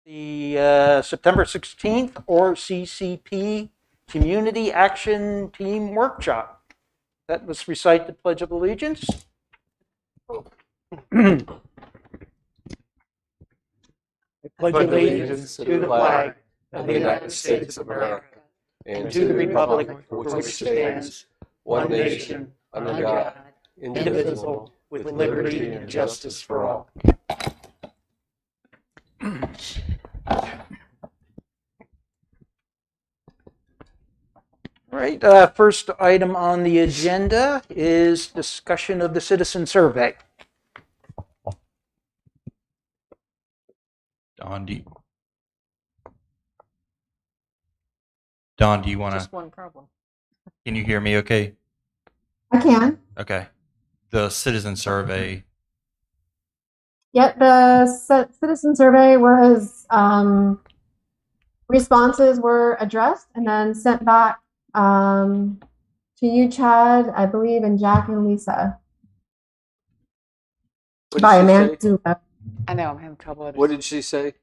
The September 16th RCCP Community Action Team Workshop. That was recite the Pledge of Allegiance. I pledge allegiance to the flag of the United States of America and to the republic for which it stands, one nation, under God, indivisible, with liberty and justice for all. All right, first item on the agenda is discussion of the citizen survey. Don, do you want Just to? one problem. Can you hear me? Okay. I can. Okay. The citizen survey. Yep, the citizen survey was, responses were addressed and then sent back to you, Chad, I believe, and Jack and Lisa by Amanda Zula. I know, I'm having trouble. What did she say?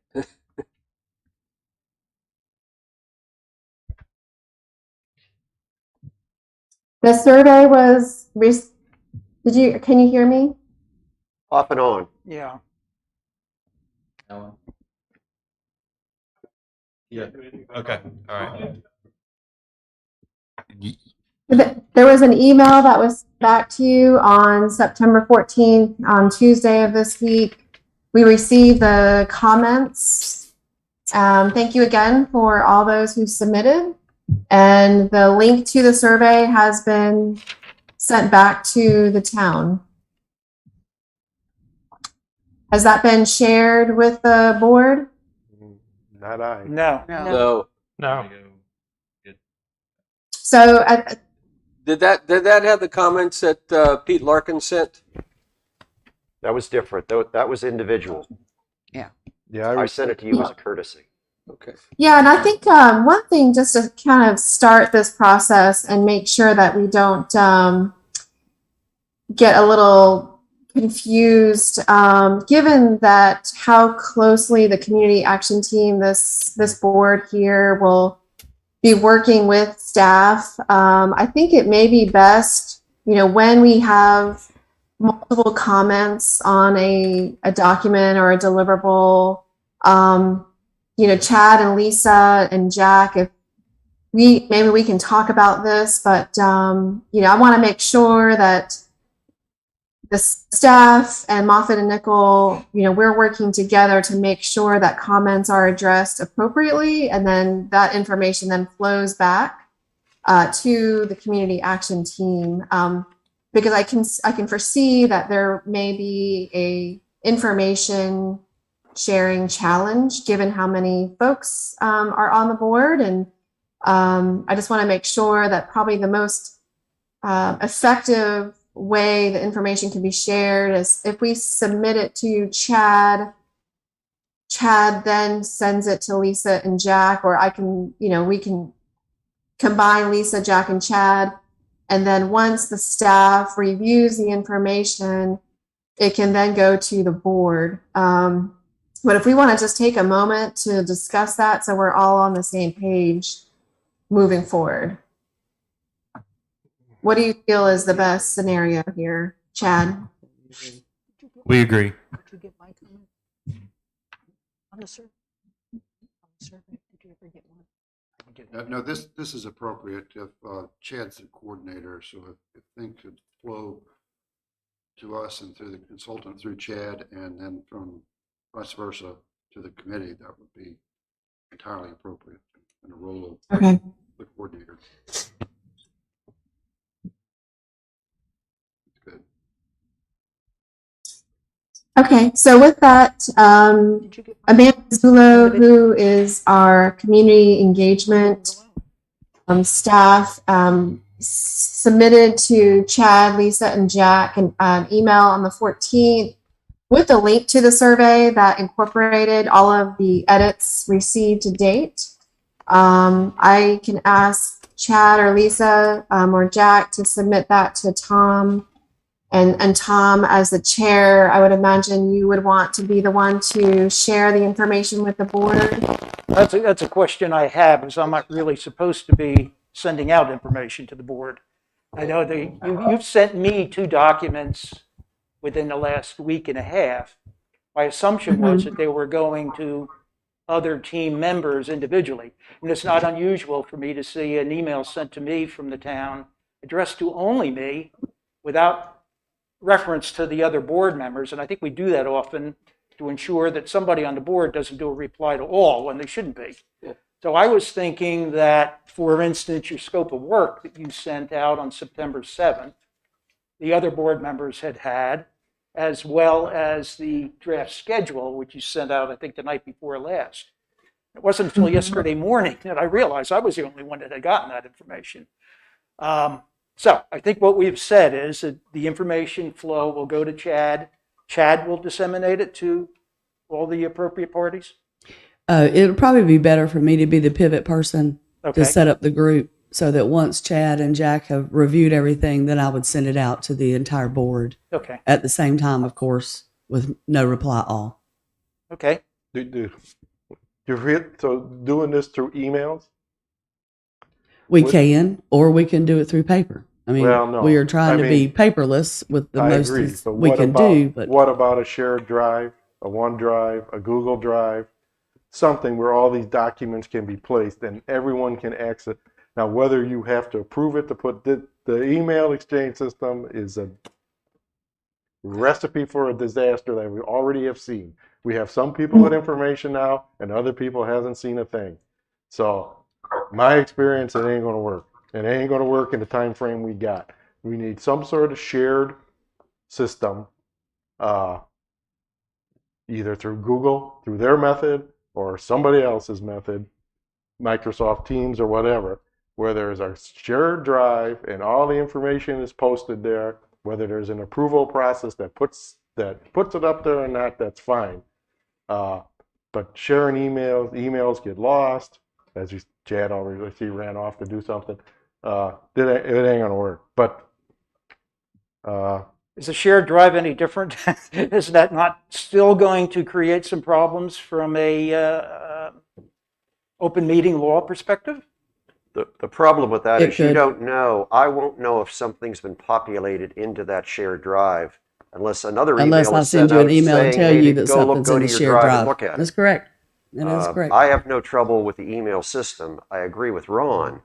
The survey was, can you hear me? Off and on. Yeah. Yeah. Okay. All right. There was an email that was back to you on September 14th, on Tuesday of this week. We received the comments. Thank you again for all those who submitted. And the link to the survey has been sent back to the town. Has that been shared with the board? Not I. No. No. So Did that have the comments that Pete Larkin sent? That was different. That was individual. Yeah. Yeah, I sent it to you as a courtesy. Okay. yeah, and I think one thing just to kind of start this process and make sure that we don't get a little confused, given that how closely the community action team, this board here, will be working with staff. I think it may be best, when we have multiple comments on a document or a deliverable, Chad and Lisa and Jack, if maybe we can talk about this, but I want to make sure that the staff and Moffitt and Nickel, we're working together to make sure that comments are addressed appropriately, and then that information then flows back to the community action team. Because I can foresee that there may be a information sharing challenge given how many folks are on the board, and I just want to make sure that probably the most effective way the information can be shared is if we submit it to Chad then sends it to Lisa and Jack, or we can combine Lisa, Jack, and Chad, and then once the staff reviews the information, it can then go to the board. But if we want to just take a moment to discuss that so we're all on the same page moving forward. What do you feel is the best scenario here, Chad? We agree. Did you get my comment? On the survey? Did you ever get one? No, this is appropriate if Chad's the coordinator, so if things could flow to us and through the consultant through Chad, and then from vice versa to the committee, that would be entirely appropriate in a role of the coordinator. Good. Okay, so with that, Amanda Zulo, who is our community engagement staff, submitted to Chad, Lisa, and Jack an email on the 14th with a link to the survey that incorporated all of the edits received to date. I can ask Chad or Lisa or Jack to submit that to Tom And Tom, as the chair, I would imagine you would want to be the one to share the information with the board. That's a question I have, because I'm not really supposed to be sending out information to the board. I know you've sent me 2 documents within the last week and a half. My assumption was that they were going to other team members individually. And it's not unusual for me to see an email sent to me from the town addressed to only me without reference to the other board members. And I think we do that often to ensure that somebody on the board doesn't do a reply to all when they shouldn't be. Yeah. So I was thinking that, for instance, your scope of work that you sent out on September 7th, the other board members had, as well as the draft schedule, which you sent out, I think, the night before last. It wasn't until yesterday morning that I realized I was the only one that had gotten that information. So I think what we've said is that the information flow will go to Chad. Chad will disseminate it to all the appropriate parties. It'll probably be better for me to be the pivot person Okay. to set up the group so that once Chad and Jack have reviewed everything, then I would send it out to the entire board Okay. at the same time, of course, with no reply all. Okay. So doing this through emails? We What- can, or we can do it through paper. I mean, Well, no. we are trying I to be mean, paperless with the I most agree. as But we what can about, do, but what about a shared drive, a OneDrive, a Google Drive, something where all these documents can be placed and everyone can access? Now, whether you have to approve it to put the email exchange system is a recipe for a disaster that we already have seen. We have some people with information now, and other people hasn't seen a thing. So, my experience, it ain't going to work. It ain't going to work in the time frame we got. We need some sort of shared system, either through Google, through their method, or somebody else's method, Microsoft Teams or whatever, where there's a shared drive and all the information is posted there. Whether there's an approval process that puts it up there or not, that's fine. But sharing emails get lost. As Chad already, if he ran off to do something, it ain't gonna work. But Is the shared drive any different? Is that not still going to create some problems from a open meeting law perspective? The problem with that It is you could. don't know. I won't know if something's been populated into that shared drive unless another unless email I is send sent you an out email and saying, tell hey, you that go something's to in the your shared drive drive. and look at That's it. correct. That is correct. I have no trouble with the email system. I agree with Ron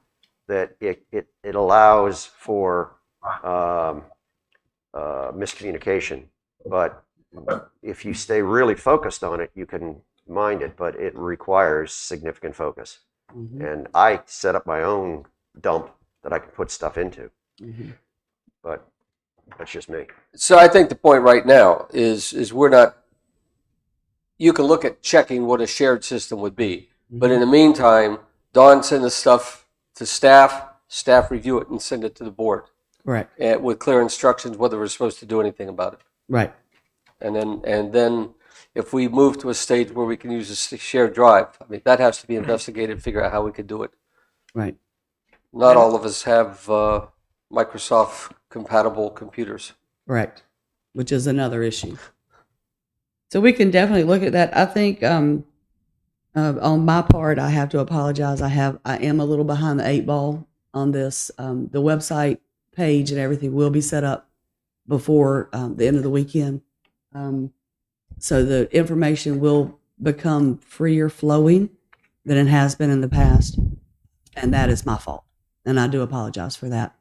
that it allows for miscommunication. But if you stay really focused on it, you can mind it, but it requires significant focus. Mhm. And I set up my own dump that I can put stuff into, Mhm. but that's just me. So I think the point right now is we're not, you can look at checking what a shared system would be. But in the meantime, Dawn send the stuff to staff review it and send it to the board Correct. with clear instructions whether we're supposed to do anything about it. Right. And then if we move to a stage where we can use a shared drive, I mean, that has to be investigated, figure out how we could do it. Right. Not all of us have Microsoft compatible computers. Correct. Which is another issue. So we can definitely look at that. I think on my part, I have to apologize. I am a little behind the 8 ball on this. The website page and everything will be set up before the end of the weekend. So the information will become freer flowing than it has been in the past. And that is my fault. And I do apologize for that.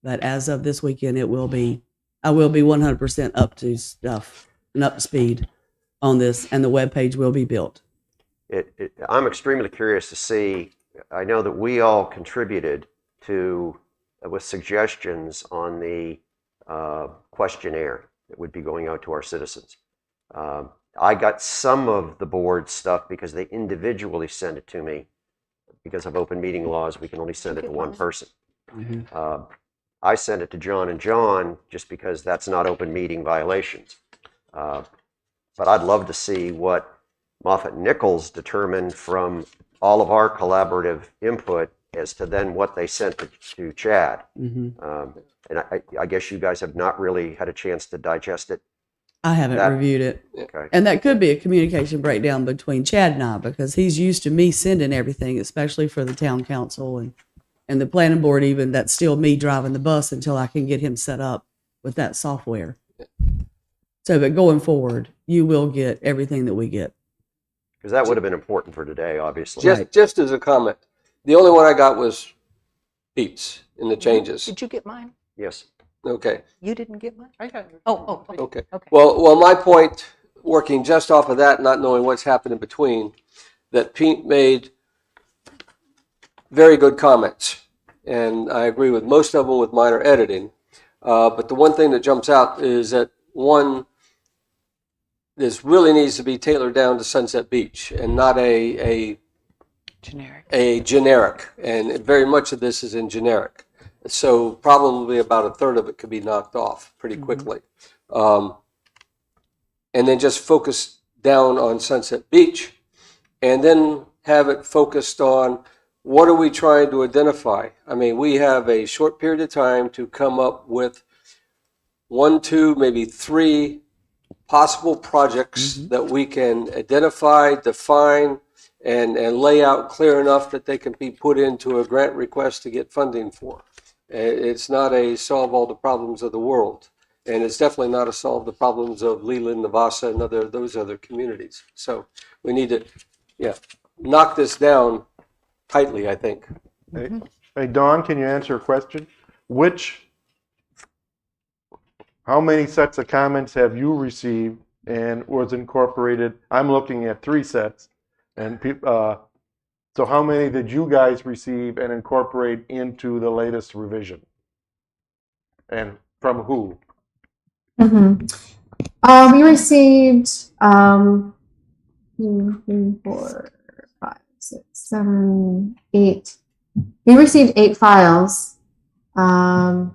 But as of this weekend, I will be 100% up to stuff and up to speed on this, and the webpage will be built. I'm extremely curious to see. I know that we all contributed with suggestions on the questionnaire that would be going out to our citizens. I got some of the board stuff because they individually sent it to me. Because of open meeting laws, we can only send it to one person. Mm-hmm. I sent it to John and John just because that's not open meeting violations. But I'd love to see what Moffett Nichols determined from all of our collaborative input as to then what they sent to Chad. Mhm. And I guess you guys have not really had a chance to digest it. I haven't That- reviewed it. Okay. And that could be a communication breakdown between Chad and I because he's used to me sending everything, especially for the town council and the planning board even. That's still me driving the bus until I can get him set up with that software. So, but going forward, you will get everything that we get. Because that would have been important for today, obviously. Just as a comment, the only one I got was Pete's in the changes. Did you get mine? Yes. Okay. You didn't get mine? I got it. Oh, okay. Okay. Okay. Well, my point, working just off of that, not knowing what's happened in between, that Pete made very good comments, and I agree with most of them with minor editing. But the one thing that jumps out is that this really needs to be tailored down to Sunset Beach and not a generic, and very much of this is in generic. So probably about a third of it could be knocked off pretty quickly. And then just focus down on Sunset Beach and then have it focused on what are we trying to identify? I mean, we have a short period of time to come up with 1, 2, maybe 3 possible projects that we can identify, define, and lay out clear enough that they can be put into a grant request to get funding for. It's not a solve all the problems of the world, and it's definitely not a solve the problems of Leland, Navassa, and those other communities. So we need to, knock this down tightly, I think. Hey, Dawn, can you answer a question? How many sets of comments have you received and was incorporated? I'm looking at 3 sets, and so how many did you guys receive and incorporate into the latest revision? And from who? We received 2, 3, 4, 5, 6, 7, 8. We received 8 files on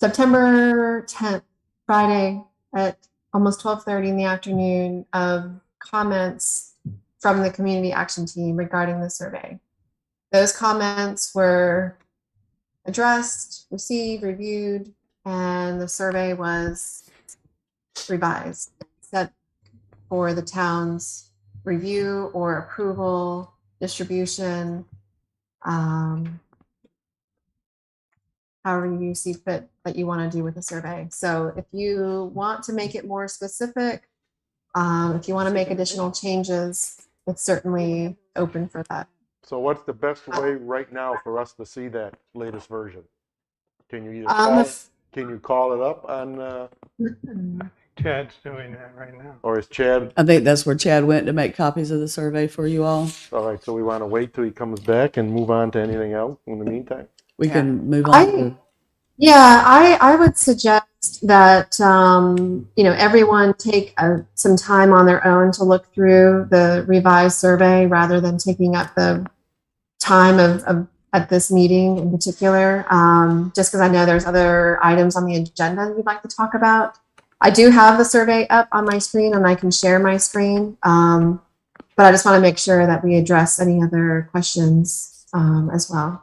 September 10th, Friday at almost 12:30 in the afternoon of comments from the community action team regarding the survey. Those comments were addressed, received, reviewed, and the survey was revised, set for the town's review or approval, distribution, however you see fit that you want to do with the survey. So if you want to make it more specific, if you want to make additional changes, it's certainly open for that. So what's the best way right now for us to see that latest version? Can you call it up on, Chad's doing that right now. or is Chad, I think that's where Chad went to make copies of the survey for you all. all right, so we want to wait till he comes back and move on to anything else in the meantime? We can move on. I would suggest that everyone take some time on their own to look through the revised survey rather than taking up the time of at this meeting in particular. Just because I know there's other items on the agenda you'd like to talk about. I do have the survey up on my screen and I can share my screen, but I just want to make sure that we address any other questions as well.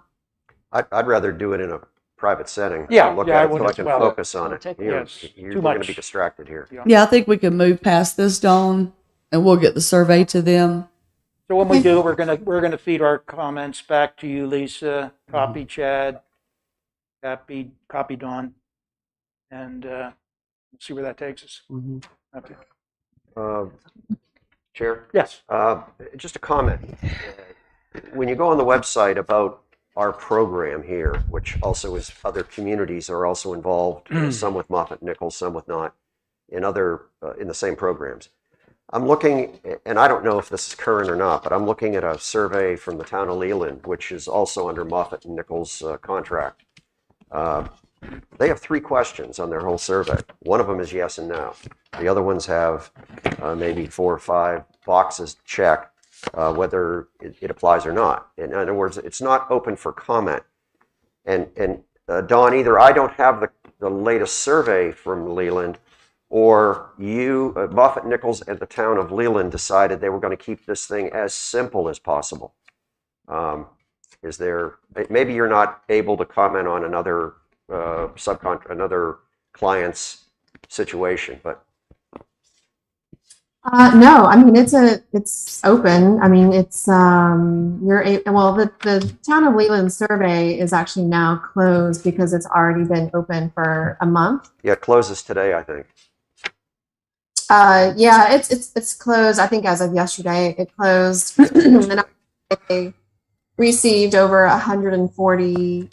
I'd rather do it in a private setting. Yeah, Look yeah, I at it would so I as can well. focus on it. Yes, You're too going to much. be distracted here. Yeah, I think we can move past this, Dawn, and we'll get the survey to them. So when we do, we're gonna feed our comments back to you, Lisa. Copy Chad. Copy Dawn, and see where that takes us. Okay. Chair? Yes. Just a comment. When you go on the website about our program here, which also is other communities are also involved, some with Moffett Nichols, some with not, in the same programs. I'm looking, and I don't know if this is current or not, but I'm looking at a survey from the town of Leland, which is also under Moffett and Nichols contract. They have 3 questions on their whole survey. One of them is yes and no. The other ones have maybe 4 or 5 boxes to check whether it applies or not. In other words, it's not open for comment. And Dawn, either I don't have the latest survey from Leland, or you, Moffett Nichols and the town of Leland decided they were going to keep this thing as simple as possible. Is there, maybe you're not able to comment on another another client's situation, but No, I mean it's open. I mean the town of Leland survey is actually now closed because it's already been open for a month. yeah, it closes today, I think. Yeah, it's closed. I think as of yesterday it closed, and I received over 140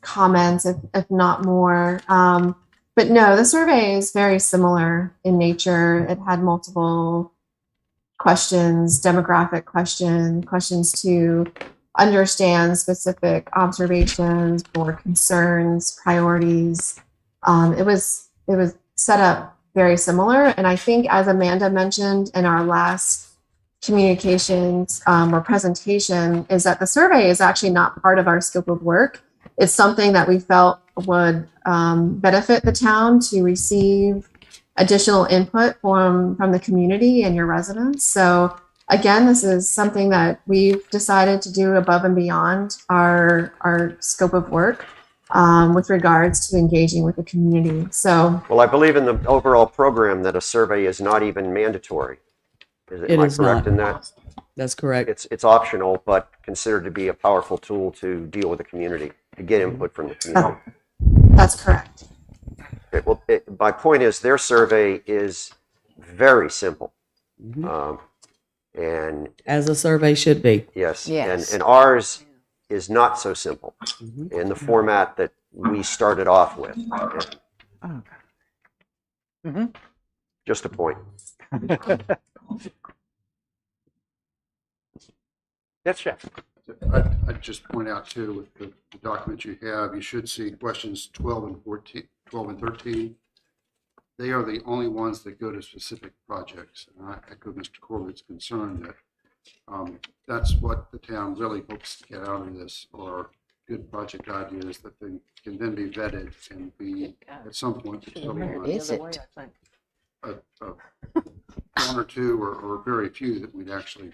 comments, if not more. But no, the survey is very similar in nature. It had multiple questions, demographic questions to understand specific observations or concerns, priorities. It was set up very similar. And I think, as Amanda mentioned in our last communications or presentation, is that the survey is actually not part of our scope of work. It's something that we felt would benefit the town to receive additional input from the community and your residents. So again, this is something that we've decided to do above and beyond our scope of work with regards to engaging with the community. So, Well, I believe in the overall program that a survey is not even mandatory. Am I correct in that? That's correct. It's optional, but considered to be a powerful tool to deal with the community, to get input from the community. that's correct. My point is, their survey is very simple. And As a survey should be. yes, Yes. and ours is not so simple in the format that we started off with. Just a point. Yes, Jeff. I'd just point out too, with the document you have, you should see questions 12 and 13. They are the only ones that go to specific projects. And I echo Mr. Corbett's concern that that's what the town really hopes to get out of this, are good project ideas that can then be vetted and be at some point Where is it? one or two or very few that we'd actually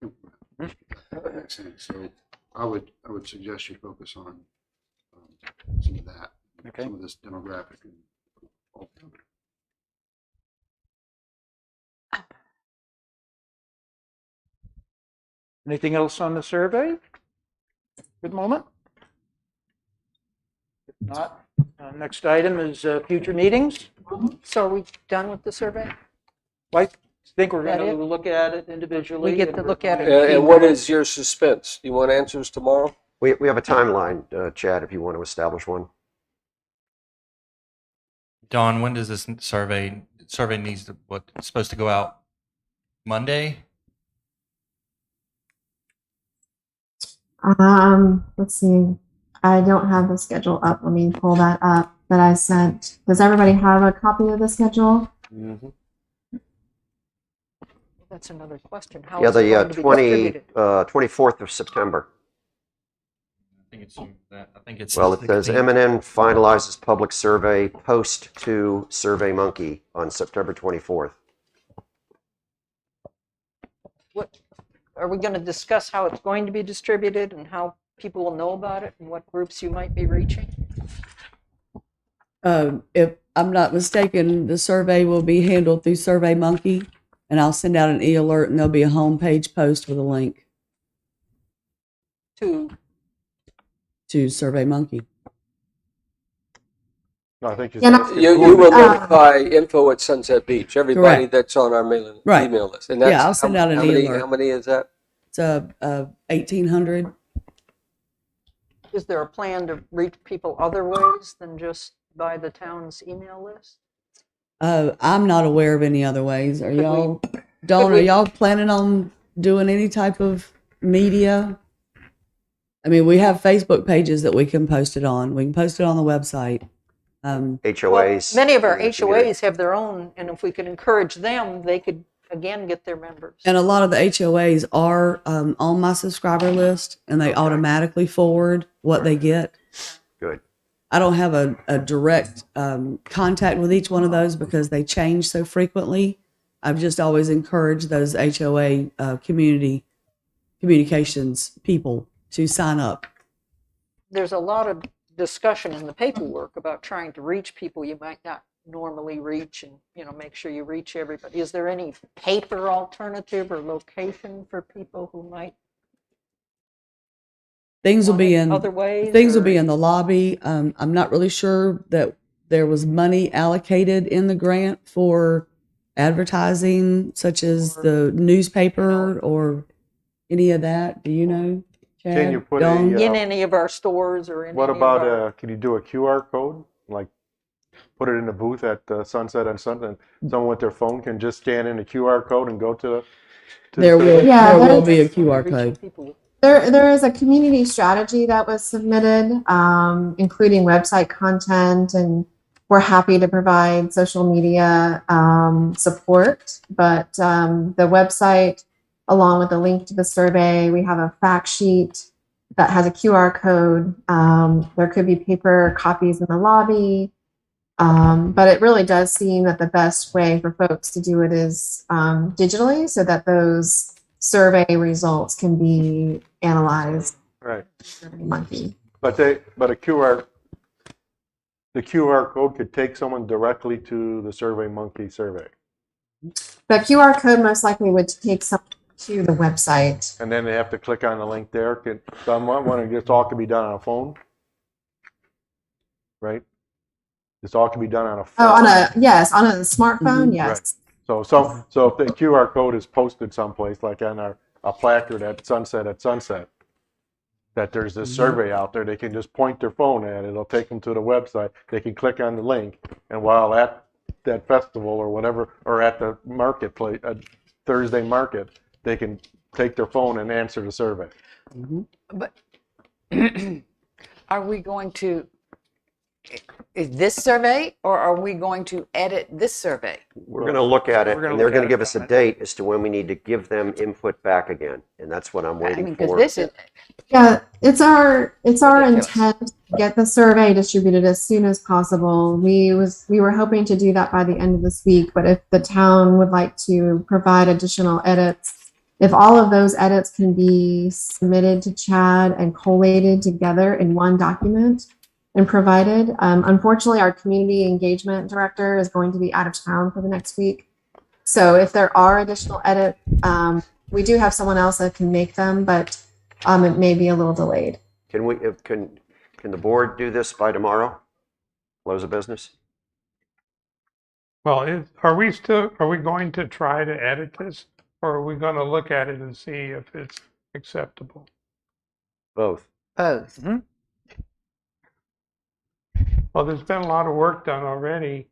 implement. That makes sense. So I would suggest you focus on some of that, Okay. some of this demographic and all. Anything else on the survey? Good moment. If not, next item is future meetings. So are we done with the survey? I think we're That going it? to look at it individually. We get to look at it. And what is your suspense? You want answers tomorrow? We have a timeline, Chad, if you want to establish one. Don, when does this survey needs to, it's supposed to go out? Monday? Let's see. I don't have the schedule up. Let me pull that up that I sent. Does everybody have a copy of the schedule? That's another question. How Yeah, is it the going to be distributed? 24th of September. I think it's. Well, it says 16th. M&N finalizes public survey post to SurveyMonkey on September 24th. What, are we going to discuss how it's going to be distributed and how people will know about it and what groups you might be reaching? If I'm not mistaken, the survey will be handled through SurveyMonkey, and I'll send out an e-alert, and there'll be a homepage post with a link To to SurveyMonkey. No, I think you Yeah, said no- it's You will notify info at Sunset Beach, everybody Correct. that's on our mailing Right. email list. And that's Yeah, I'll send out an how many, alert. how many is that? It's 1,800. Is there a plan to reach people other ways than just by the town's email list? I'm not aware of any other ways. Are Could we- y'all, Dawn, are y'all planning on doing any type of media? I mean, we have Facebook pages that we can post it on. We can post it on the website. HOAs. Many of our in the community. HOAs have their own, and if we could encourage them, they could again get their members. And a lot of the HOAs are on my subscriber list, and they automatically forward what they get. Good. I don't have a direct contact with each one of those because they change so frequently. I've just always encouraged those HOA community communications people to sign up. There's a lot of discussion in the paperwork about trying to reach people you might not normally reach, and make sure you reach everybody. Is there any paper alternative or location for people who might Things will want be it in other ways? things will or- be in the lobby. I'm not really sure that there was money allocated in the grant for advertising, such as Or, the newspaper or any of that. Do you know, Chad? Can you put Dawn? a, in any of our stores or in what any about, of our, can you do a QR code? Like, put it in the booth at Sunset and Sunset, and someone with their phone can just scan in the QR code and go to the There will Yeah, there will there's- be a QR reaching code. people? There is a community strategy that was submitted, including website content, and we're happy to provide social media support. But the website, along with a link to the survey, we have a fact sheet that has a QR code. There could be paper copies in the lobby. But it really does seem that the best way for folks to do it is digitally, so that those survey results can be analyzed. right. Monkey. But the QR code could take someone directly to the SurveyMonkey survey, The QR code most likely would take someone to the website. and then they have to click on the link there. Can someone want to just all can be done on a phone, right? This all can be done on a phone. Oh, on a smartphone, Mhm. yes. So if the QR code is posted someplace, like on a placard at Sunset, that there's this survey out there, they can just point their phone at it. It'll take them to the website. They can click on the link, and while at that festival or whatever, or at the marketplace, Thursday market, they can take their phone and answer the survey. But are we going to, is this survey, or are we going to edit this survey? We're going to look at it, We're gonna and they're look going at to it give us a from it. date as to when we need to give them input back again, and that's what I'm I waiting mean, because for. this is, Yeah, it's our Ridiculous. intent to get the survey distributed as soon as possible. We were hoping to do that by the end of this week, but if the town would like to provide additional edits, if all of those edits can be submitted to Chad and collated together in one document and provided. Unfortunately, our community engagement director is going to be out of town for the next week. So if there are additional edits, we do have someone else that can make them, but it may be a little delayed. Can we, can the board do this by tomorrow? Close of business? Well, are we going to try to edit this, or are we going to look at it and see if it's acceptable? Both. both. Well, there's been a lot of work done already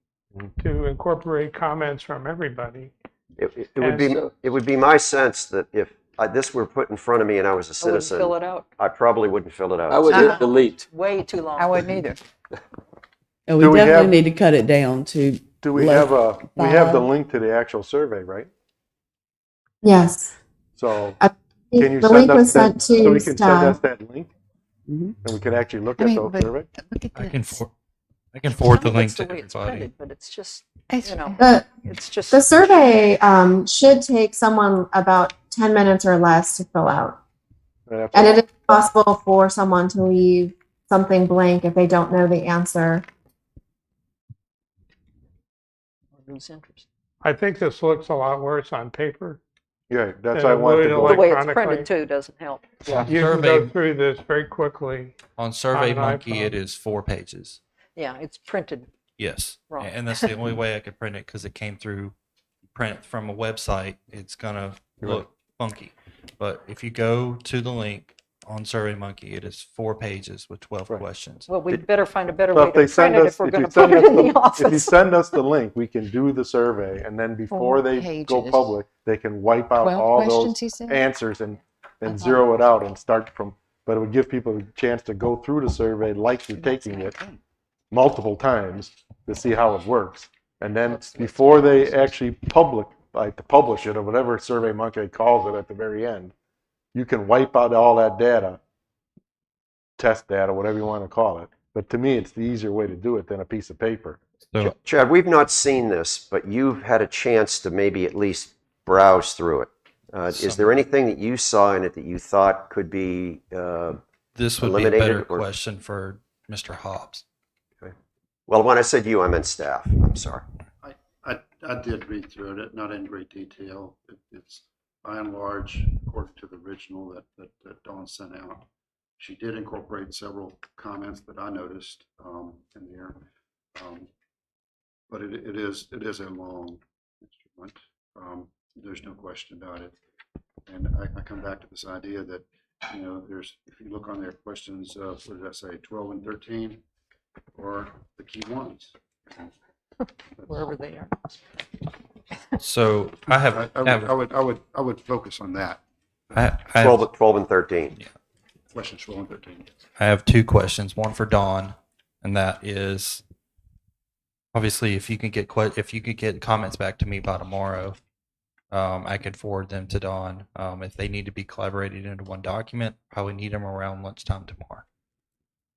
to incorporate comments from everybody. It And so- would be my sense that if this were put in front of me and I was a I wouldn't citizen, fill it out. I probably wouldn't fill it out. I would hit delete. Way too long. I wouldn't either. And we Do we definitely have- need to cut it down to. Do we Less we have the five. link to the actual survey, right? Yes. So I think can you the send link us was that, sent so to we can send us staff. that link, Mhm. and we can actually look I at mean, the but survey? look at I can this. I can forward the Some of link it's to the way it's everybody. printed, but it's just, It's- it's just. The survey should take someone about 10 minutes or less to fill out. That's And all. it is possible for someone to leave something blank if they don't know the answer. Lose interest. I think this looks a lot worse on paper. Yeah, that's And why I it wanted to would The go. way it's Electronically. printed too doesn't help. You can Survey go through this very quickly. on an SurveyMonkey, iPhone. it is 4 pages. Yeah, it's printed. Yes, Wrong. and that's the only way I could print it because it came through print from a website. It's gonna look funky, but if you go to the link on SurveyMonkey, it is 4 pages with 12 Right. questions. Well, we'd better find a better So way if they to print send it us, if we're if going you to put send it us in the if you office. send us the link, we can do the survey, and then before 4 they go pages. public, they can wipe out 12 all questions, those he said? answers and thought zero it out and start from. But it would give people a chance to go through the survey like you're taking it multiple times to see how it works, and then before they actually publish it or whatever SurveyMonkey calls it at the very end, you can wipe out all that data, test data, whatever you want to call it. But to me, it's the easier way to do it than a piece of paper. So Chad, we've not seen this, but you've had a chance to maybe at least browse through it. Is there anything that you saw in it that you thought could be This would be a eliminated better or- question for Mr. Hobbs. Well, when I said you, I meant staff. I'm sorry. I did read through it, not in great detail. It's by and large, according to the original that Dawn sent out. She did incorporate several comments that I noticed in there. But it is a long instrument. There's no question about it. And I come back to this idea that, if you look on their questions, what did I say, 12 and 13, or the key ones. Wherever they are. So I have, I would focus on that. I have 12 and 13. Questions 12 and 13. I have two questions. One for Dawn, and that is obviously if you can get comments back to me by tomorrow, I can forward them to Dawn. If they need to be collaborated into one document, probably need them around lunchtime tomorrow.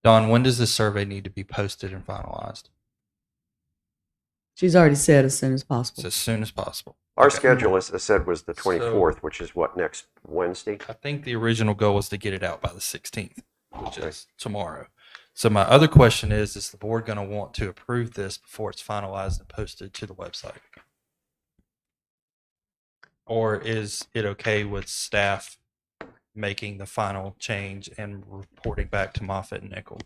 Dawn, when does this survey need to be posted and finalized? She's already said as soon as possible. It's as soon as possible. Our schedule, as I said, was the 24th, which is what, next Wednesday? I think the original goal was to get it out by the 16th, which is tomorrow. So my other question is the board going to want to approve this before it's finalized and posted to the website? Or is it okay with staff making the final change and reporting back to Moffitt and Nickel?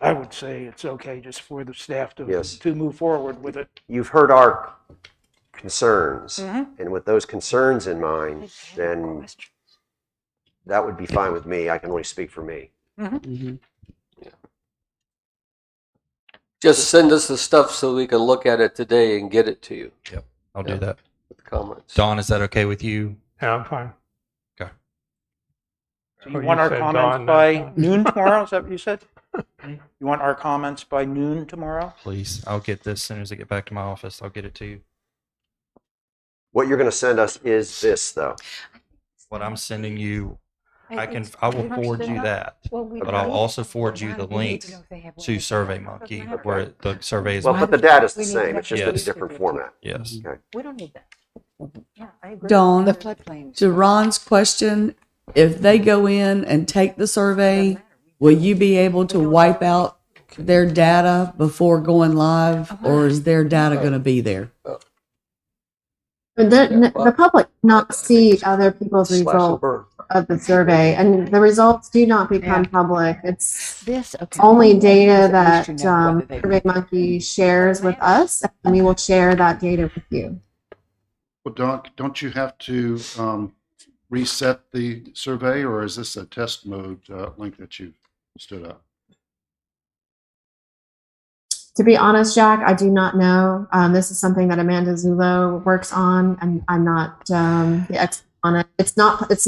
I would say it's okay just for the staff Yes. to move forward with it. You've heard our concerns, and with those concerns in mind, then that would be fine with me. I can only speak for me. Mhm. Just send us the stuff so we can look at it today and get it to you I'll do that. with comments. Dawn, is that okay with you? Yeah, I'm fine. So Oh, you you want our said comments Dawn, by not noon tomorrow? Is that what you said? You want our comments by noon tomorrow? Please. I'll get this as soon as I get back to my office. I'll get it to you. What you're going to send us is this, though. What I'm sending you, I It's- will we don't- forward they're you not- that. Well, we But don't I'll need- also forward you the we need link to know if they have to one. SurveyMonkey Doesn't where the survey is. Well, but the data's the same. It's just in a Yes. different format. Yes. We don't need that. Yeah, I agree. Dawn, The floodplain. to Ron's question, if they go in and take the survey, will you be able to wipe out their data before going live, or is their data going to be there? The public not see other people's Slash and results burn. of the survey, and the results do not become public. It's This, okay. only data At least that you know whether they- SurveyMonkey shares with us, and we will share that data with you. Well, don't you have to reset the survey, or is this a test mode link that you've stood up? To be honest, Jack, I do not know. This is something that Amanda Zullo works on, and I'm not the expert on it. It's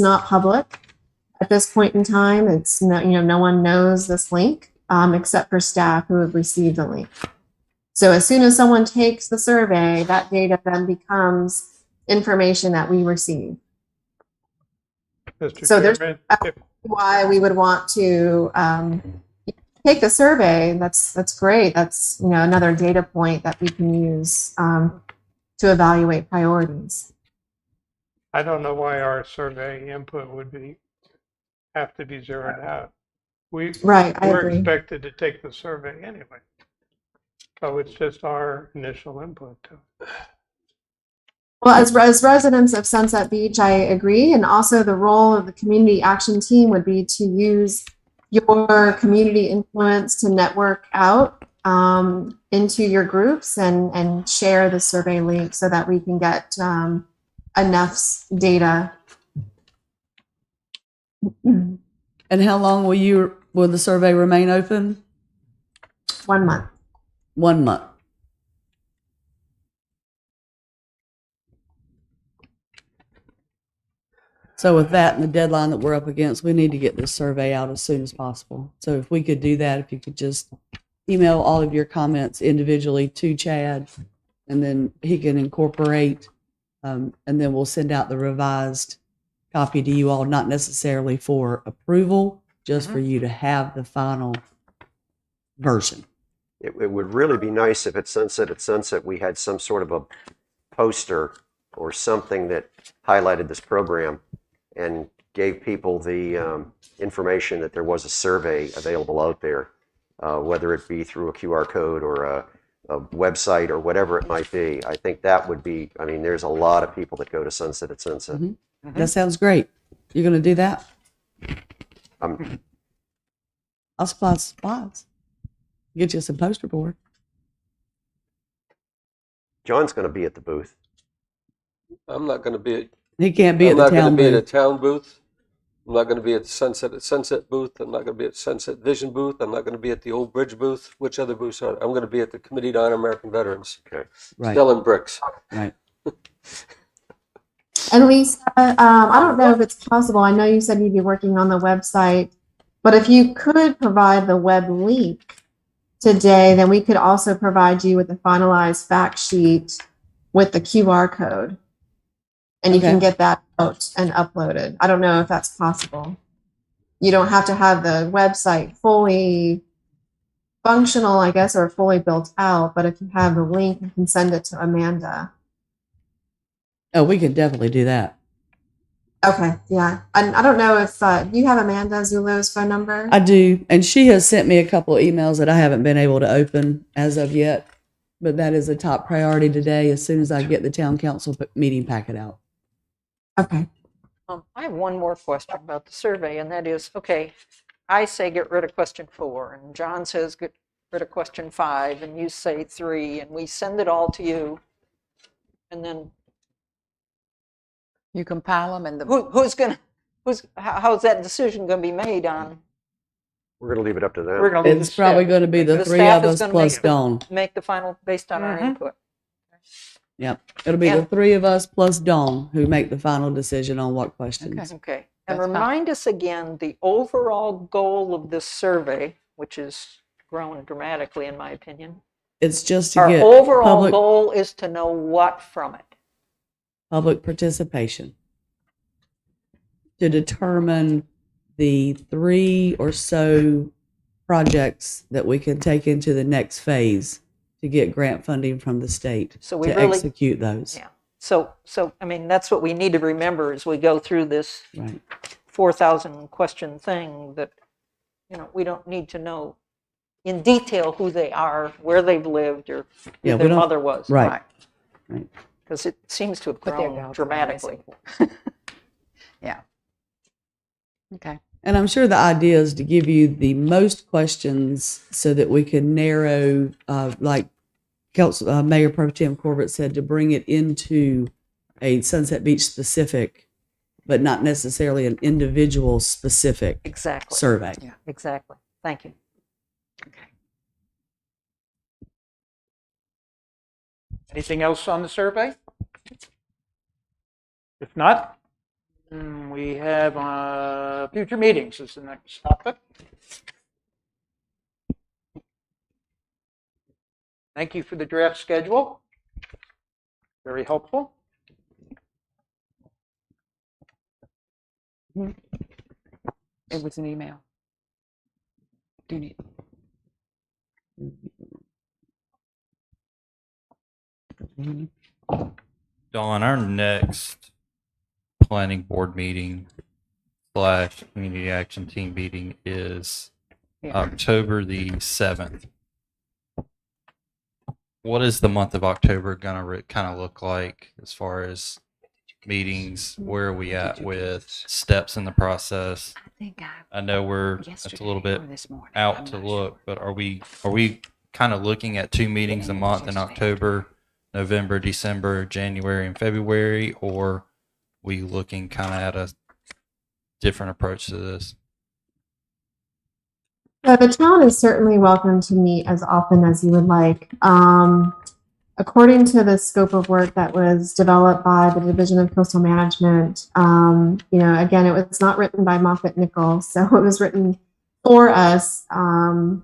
not public at this point in time. It's no one knows this link except for staff who have received the link. So as soon as someone takes the survey, that data then becomes information that we receive. Mr. So there's- Chairman, if- Why we would want to take the survey? That's great. That's another data point that we can use to evaluate priorities. I don't know why our survey input would have to be zeroed out. We're I agree. expected to take the survey anyway. So it's just our initial input to it. Well, as residents of Sunset Beach, I agree. And also the role of the community action team would be to use your community influence to network out into your groups and share the survey link so that we can get enough data. And how long will the survey remain open? 1 month. 1 month. So with that and the deadline that we're up against, we need to get this survey out as soon as possible. So if we could do that, if you could just email all of your comments individually to Chad, and then he can incorporate, and then we'll send out the revised copy to you all, not necessarily for approval, just for you to have the final version. It would really be nice if at Sunset we had some sort of a poster or something that highlighted this program and gave people the information that there was a survey available out there, whether it be through a QR code or a website or whatever it might be. I think that would be, I mean, there's a lot of people that go to Sunset at Sunset. That sounds great. You're going to do that? Um, I'll supply supplies. Get you some poster board. John's going to be at the booth. I'm not going to be at. He can't be I'm at the not going town to be at a booth. town booth. I'm not going to be at the Sunset booth. I'm not going to be at Sunset Vision booth. I'm not going to be at the Old Bridge booth. Which other booths are there? I'm going to be at the Committee to Honor American Veterans. Okay. Right. Selling bricks. Right. And Lisa, I don't know if it's possible. I know you said you'd be working on the website, but if you could provide the web link today, then we could also provide you with a finalized fact sheet with the QR code. And you can Okay. get that out and uploaded. I don't know if that's possible. You don't have to have the website fully functional, I guess, or fully built out, but if you have the link, you can send it to Amanda. Oh, we can definitely do that. Okay, yeah. And I don't know if you have Amanda Zullo's phone number. I do. And she has sent me a couple of emails that I haven't been able to open as of yet. But that is a top priority today as soon as I get the town council meeting packet out. Okay. I have one more question about the survey, and that is, okay, I say get rid of question 4, and John says get rid of question 5, and you say 3, and we send it all to you, and then You compile them and the, how's that decision going to be made on? We're going to leave it up to them. We're going to leave It's the probably staff. going to be the The three staff of is us gonna plus make Dawn. Make the final based on our input. Yep. It'll be the And- three of us plus Dawn who make the final decision on what questions. Okay, and That's fine. remind us again, the overall goal of this survey, which has grown dramatically in my opinion. It's just to Our get overall goal is to know what from it? public participation to determine the 3 or so projects that we can take into the next phase to get grant funding from the state So we to really- execute those. Yeah, so, I mean, that's what we need to remember as we go through this Right. 4,000 question thing, that, we don't need to know in detail who they are, where they've lived, or Yeah, who we their don't- mother was. Right. Right. Because it seems to have But they're grown vouched for dramatically. yeah. Okay. And I'm sure the idea is to give you the most questions so that we can narrow, like Mayor Pro Tem Corbett said, to bring it into a Sunset Beach specific, but not necessarily an individual specific Exactly. survey. Yeah. Exactly. Thank you. Anything else on the survey? If not, we have future meetings is the next topic. Thank you for the draft schedule. Very helpful. It was an email. Do you need? Dawn, our next planning board meeting / community action team meeting is Yeah. October the 7th. What is the month of October gonna kind of look like as far as meetings? Where are we at with steps in the process? I think I know we're it's a little bit this morning. out to look, but are we kind of looking at 2 meetings a month in October, November, December, January, and February, or we looking kind of at a different approach to this? So the town is certainly welcome to meet as often as you would like. According to the scope of work that was developed by the Division of Coastal Management, again, it was not written by Moffett Nichols, so it was written for us and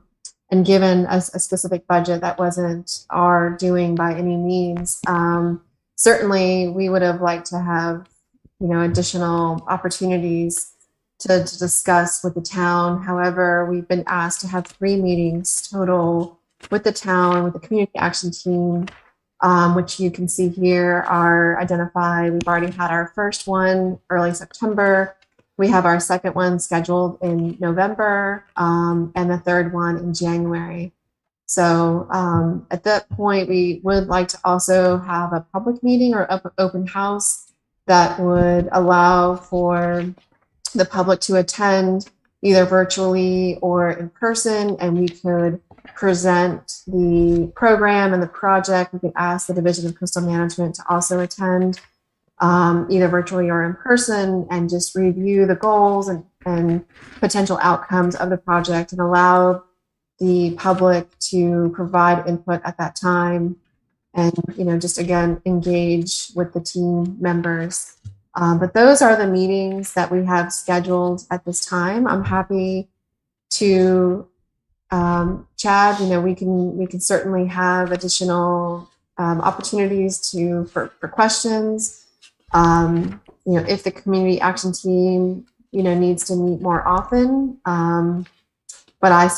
given a specific budget that wasn't our doing by any means. Certainly, we would have liked to have, additional opportunities to discuss with the town. However, we've been asked to have 3 meetings total with the town, with the community action team, which you can see here are identified. We've already had our first one early September. We have our second one scheduled in November, and the third one in January. So at that point, we would like to also have a public meeting or open house that would allow for the public to attend either virtually or in person, and we could present the program and the project. We could ask the Division of Coastal Management to also attend either virtually or in person, and just review the goals and potential outcomes of the project, and allow the public to provide input at that time, and just again engage with the team members. But those are the meetings that we have scheduled at this time. I'm happy to Chad. We can certainly have additional opportunities for questions. If the community action team needs to meet more often. But I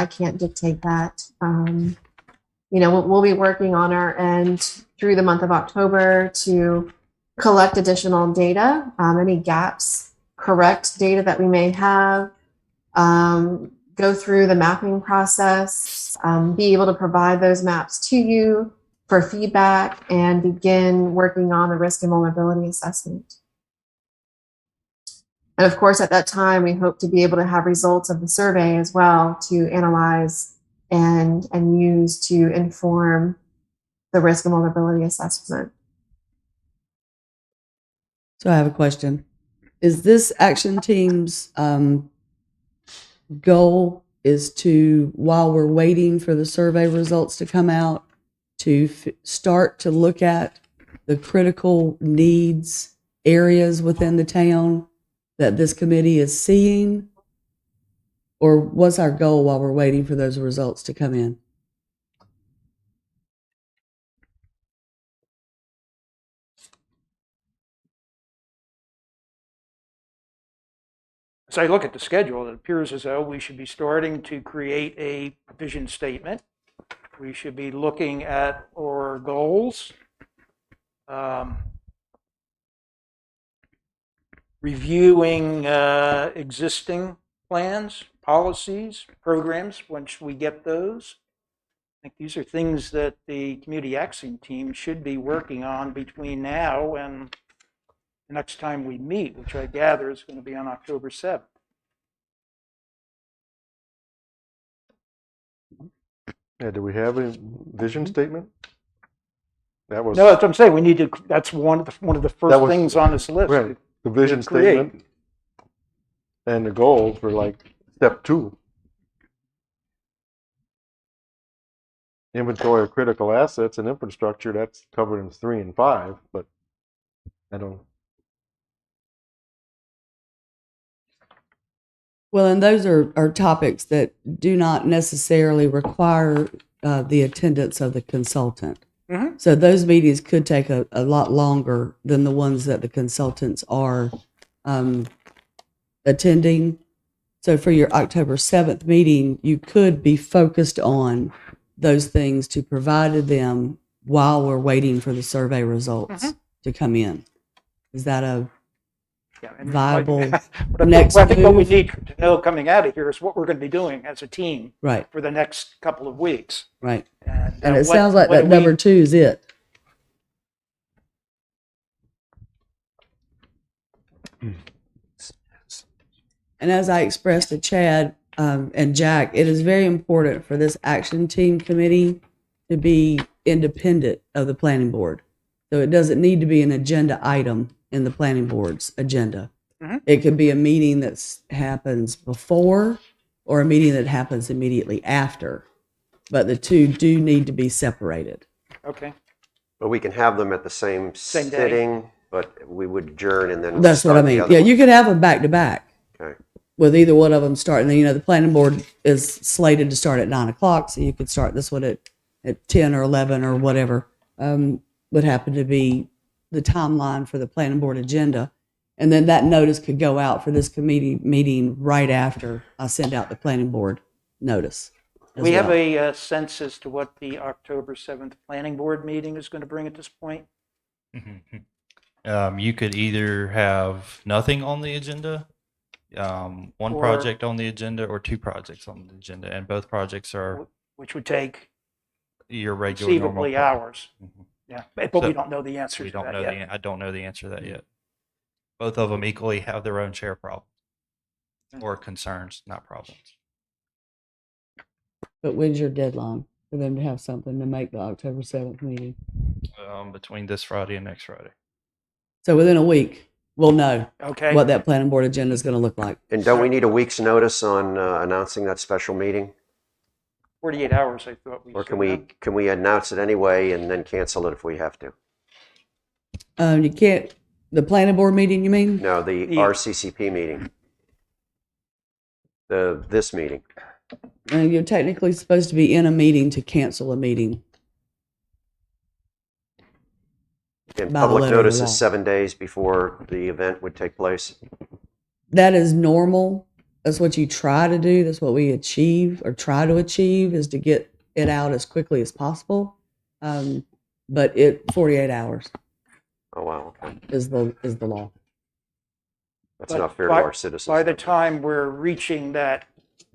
can't dictate that. We'll be working on our end through the month of October to collect additional data, any gaps, correct data that we may have, go through the mapping process, be able to provide those maps to you for feedback, and begin working on the risk and vulnerability assessment. And of course, at that time, we hope to be able to have results of the survey as well to analyze and use to inform the risk and vulnerability assessment. So I have a question. Is this action team's goal is to, while we're waiting for the survey results to come out, to start to look at the critical needs areas within the town that this committee is seeing? Or what's our goal while we're waiting for those results to come in? As I look at the schedule, it appears as though we should be starting to create a vision statement. We should be looking at our goals, reviewing existing plans, policies, programs once we get those. I think these are things that the community action team should be working on between now and the next time we meet, which I gather is going to be on October 7th. Yeah, do we have a vision statement? That was No, that's what I'm saying. We need to. That's one of the first things on this list. right. The vision create. statement and the goals were like step 2. Inventory of critical assets and infrastructure, that's covered in 3 and 5, but I don't. Well, and those are topics that do not necessarily require the attendance of the consultant. Mm-hmm. So those meetings could take a lot longer than the ones that the consultants are attending. So for your October 7th meeting, you could be focused on those things to provide to them while we're waiting for the survey results to come in. Is that a viable next I think what we move? need to know coming out of here is what we're going to be doing as a team Right, for the next couple of weeks. right. And And it what- sounds like what that do number 2 is it. And as I expressed to Chad and Jack, it is very important for this action team committee to be independent of the planning board. So it doesn't need to be an agenda item in the planning board's agenda. It could be a meeting that happens before or a meeting that happens immediately after. But the two do need to be separated. Okay. But we can have them at the same Same day. sitting, but we would adjourn and then That's what I start the mean. other Yeah, one. you could have them back to back. Okay. With either one of them starting. The planning board is slated to start at 9 o'clock, so you could start this one at 10 or 11 or whatever would happen to be the timeline for the planning board agenda. And then that notice could go out for this committee meeting right after I send out the planning board notice. as We have well. a sense as to what the October 7th planning board meeting is going to bring at this point. You could either have nothing on the agenda, one Or- project on the agenda, or two projects on the agenda, and both projects are Which would take your regular normal. conceivably hours. Mhm. Yeah, but So, we don't know the answer We to don't that know yet. I don't know the answer to that yet. Both of them equally have their own share problems or concerns, not problems. But when's your deadline for them to have something to make the October 7th meeting? Between this Friday and next Friday. So within a week, we'll know Okay. what that planning board agenda is going to look like. And don't we need a week's notice on announcing that special meeting? 48 hours, I thought we Or said. can we announce it anyway and then cancel it if we have to? You can't, the planning board meeting, you mean? No, the Yeah. RCCP meeting. This meeting. You're technically supposed to be in a meeting to cancel a meeting. And By the public letter of the notice law. is 7 days before the event would take place. That is normal. That's what you try to do. That's what we achieve or try to achieve, is to get it out as quickly as possible. But 48 hours Oh, wow, okay. is the law. That's But not fair to by- our citizens. By the time we're reaching that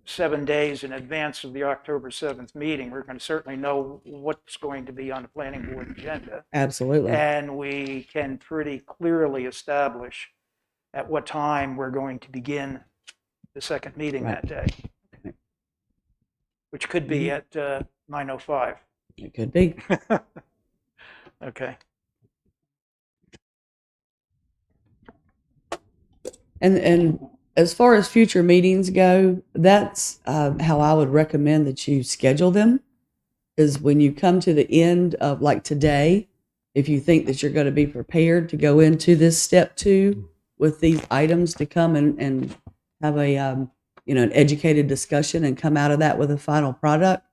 7 days in advance of the October 7th meeting, we're going to certainly know what's going to be on the planning board agenda. Absolutely. And we can pretty clearly establish at what time we're going to begin the second meeting Right. that day, which could be at 9:05. It could be. Okay. And as far as future meetings go, that's how I would recommend that you schedule them, is when you come to the end of, like today, if you think that you're going to be prepared to go into this step 2 with these items to come and have a an educated discussion and come out of that with a final product,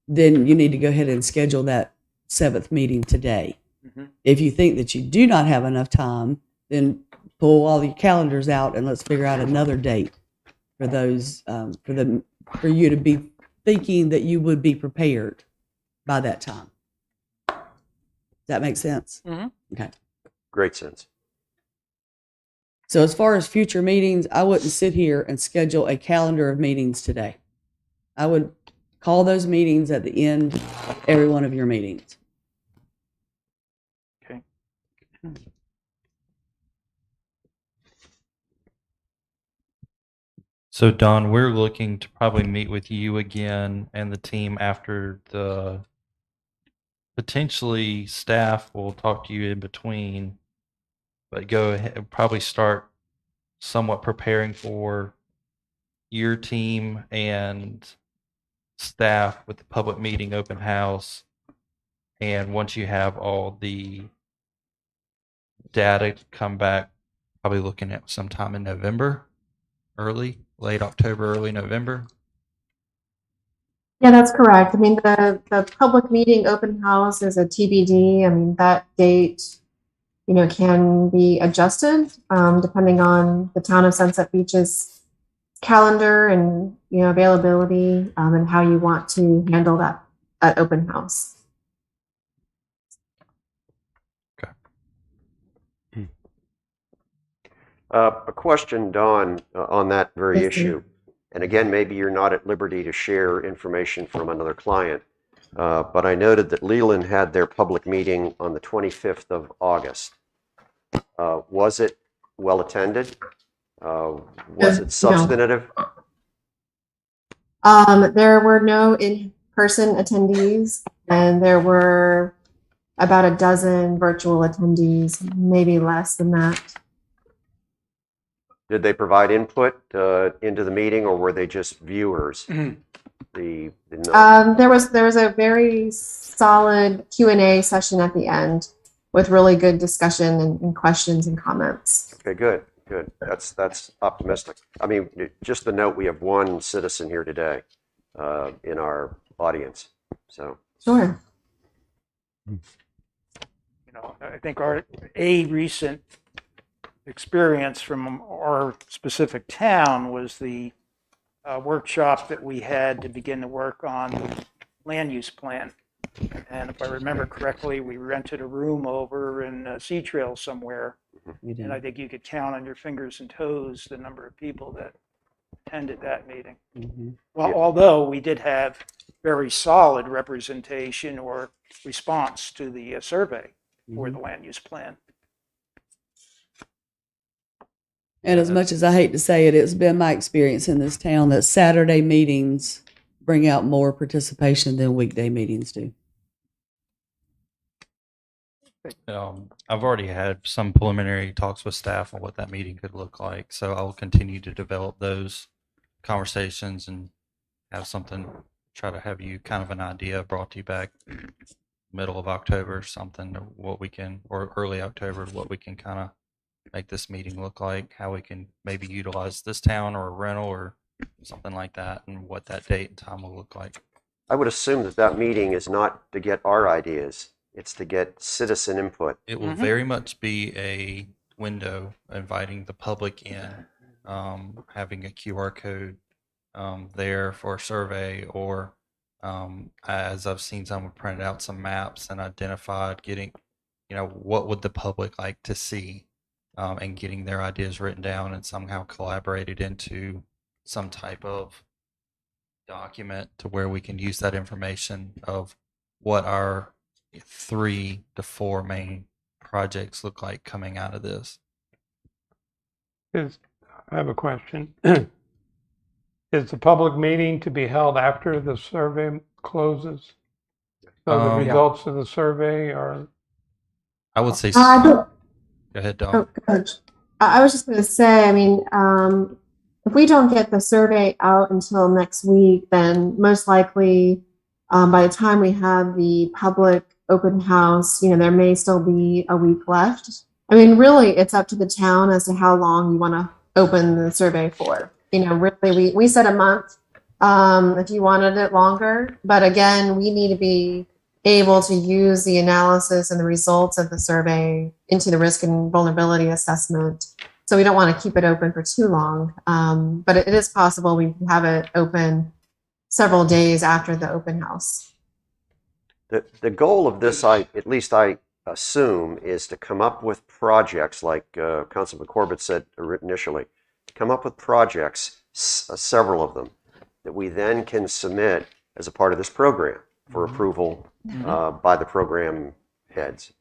then you need to go ahead and schedule that 7th meeting today. Mhm. If you think that you do not have enough time, then pull all your calendars out and let's figure out another date for those for you to be thinking that you would be prepared by that time. Does that make sense? Mhm. Okay. Great sense. So as far as future meetings, I wouldn't sit here and schedule a calendar of meetings today. I would call those meetings at the end of every one of your meetings. Okay. So Don, we're looking to probably meet with you again and the team after the potentially staff will talk to you in between, but go ahead, probably start somewhat preparing for your team and staff with the public meeting open house. And once you have all the data come back, probably looking at sometime in November, late October, early November. Yeah, that's correct. I mean, the public meeting open house is a TBD. I mean, that date, can be adjusted depending on the town of Sunset Beach's calendar and, availability and how you want to handle that open house. A question, Dawn, on that very Yes, sir. issue. And again, maybe you're not at liberty to share information from another client, but I noted that Leland had their public meeting on the 25th of August. Was it well attended? Was it No. substantive? There were no in-person attendees, and there were about a dozen virtual attendees, maybe less than that. Did they provide input into the meeting, or were they just viewers? Mhm. There was a very solid Q&A session at the end with really good discussion and questions and comments. Okay, good. That's optimistic. I mean, just the note, we have one citizen here today in our audience. So Sure. I think a recent experience from our specific town was the workshop that we had to begin the work on the land use plan. And if I remember correctly, we rented a room over in Sea Trail somewhere. We did. And I think you could count on your fingers and toes the number of people that attended that meeting. Mhm. Well, although we did have very solid representation or response to the survey for the land use plan. And as much as I hate to say it, it's been my experience in this town that Saturday meetings bring out more participation than weekday meetings do. I've already had some preliminary talks with staff on what that meeting could look like. So I'll continue to develop those conversations and have something, try to have you kind of an idea brought to you back middle of October or something, of what we can, or early October, what we can kind of make this meeting look like, how we can maybe utilize this town or a rental or something like that, and what that date and time will look like. I would assume that that meeting is not to get our ideas, it's to get citizen input. It will very much be a window inviting the public in, having a QR code there for a survey, or as I've seen someone printed out some maps and identified getting, what would the public like to see, and getting their ideas written down and somehow collaborated into some type of document to where we can use that information of what our 3 to 4 main projects look like coming out of this. I have a question. Is the public meeting to be held after the survey closes? So the results of the survey are, I would say, Go go ahead, Don. Coach. I was just going to say, I mean, if we don't get the survey out until next week, then most likely by the time we have the public open house, there may still be a week left. I mean, really, it's up to the town as to how long you want to open the survey for. Really, we said a month if you wanted it longer. But again, we need to be able to use the analysis and the results of the survey into the risk and vulnerability assessment. So we don't want to keep it open for too long. But it is possible we can have it open several days after the open house. The goal of this, at least I assume, is to come up with projects like Councilman Corbett said initially, come up with projects, several of them, that we then can submit as a part of this program for approval by the program heads.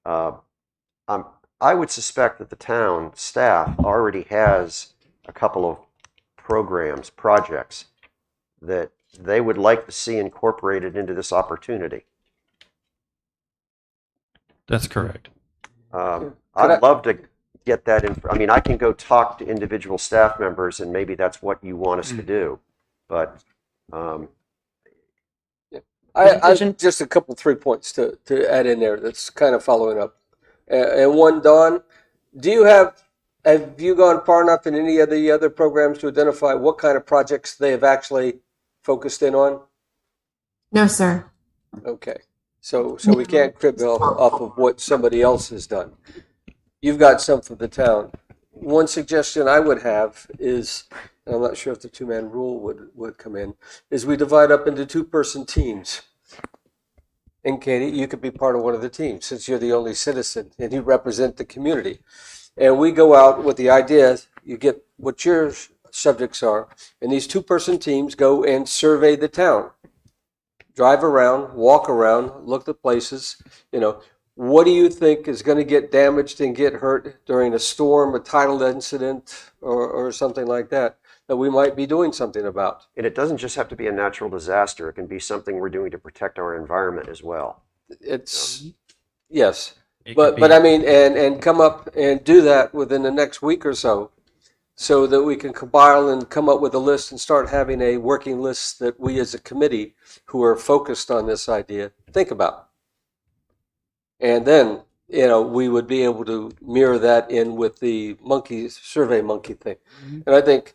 I would suspect that the town staff already has a couple of projects that they would like to see incorporated into this opportunity. That's correct. I'd love to get that in. I mean, I can go talk to individual staff members, and maybe that's what you want us to do. But I just a couple 3 points to add in there. That's kind of following up. And one, Dawn, have you gone far enough in any of the other programs to identify what kind of projects they have actually focused in on? No, sir. Okay. So we can't crib off of what somebody else has done. You've got some for the town. One suggestion I would have is, and I'm not sure if the 2-man rule would come in, is we divide up into 2-person teams. And Katie, you could be part of one of the teams since you're the only citizen and you represent the community. And we go out with the idea, you get what your subjects are, and these 2-person teams go and survey the town. Drive around, walk around, look at places. What do you think is going to get damaged and get hurt during a storm, a tidal incident, or something like that we might be doing something about? And it doesn't just have to be a natural disaster. It can be something we're doing to protect our environment as well. Yes. It But could be- I mean, and come up and do that within the next week or so that we can compile and come up with a list and start having a working list that we as a committee who are focused on this idea think about. And then, we would be able to mirror that in with the survey monkey thing. And I think,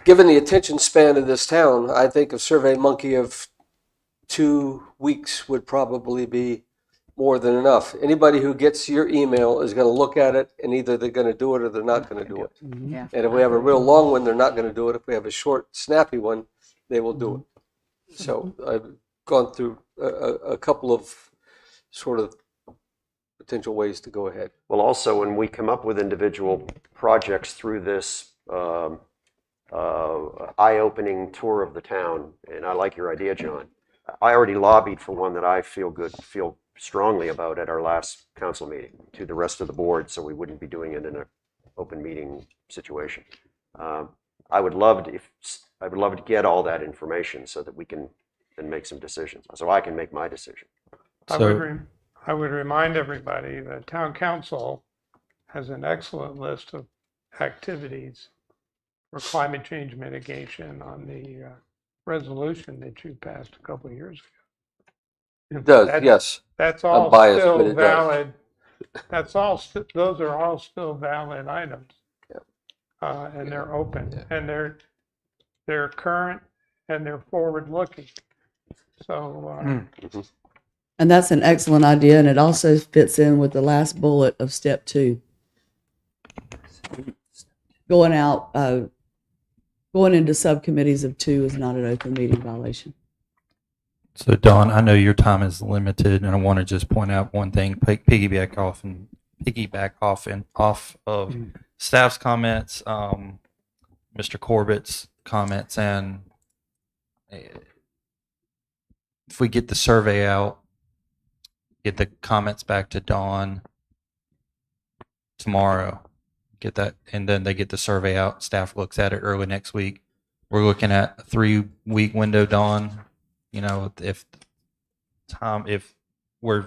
given the attention span of this town, I think a survey monkey of 2 weeks would probably be more than enough. Anybody who gets your email is going to look at it, and either they're going to do it or they're not going to do it. Yeah. And if we have a real long one, they're not going to do it. If we have a short, snappy one, they will do it. So I've gone through a couple of sort of potential ways to go ahead. Well, also, when we come up with individual projects through this eye-opening tour of the town, and I like your idea, John. I already lobbied for one that I feel strongly about at our last council meeting to the rest of the board, so we wouldn't be doing it in an open meeting situation. I would love to get all that information so that we can then make some decisions, so I can make my decision. I would remind everybody that town council has an excellent list of activities for climate change mitigation on the resolution that you passed a couple of years ago. It does, yes. That's all biased, but still it does. valid. Those are all still valid items. Yeah. And they're open, Yeah. and they're current, and they're forward-looking. So, And that's an excellent idea, and it also fits in with the last bullet of step 2. Going into subcommittees of 2 is not an open meeting violation. So Don, I know your time is limited, and I want to just point out one thing, piggyback off of staff's comments, Mr. Corbett's comments, and if we get the survey out, get the comments back to Dawn tomorrow, get that, and then they get the survey out, staff looks at it early next week. We're looking at a 3-week window, Dawn. You know, if we're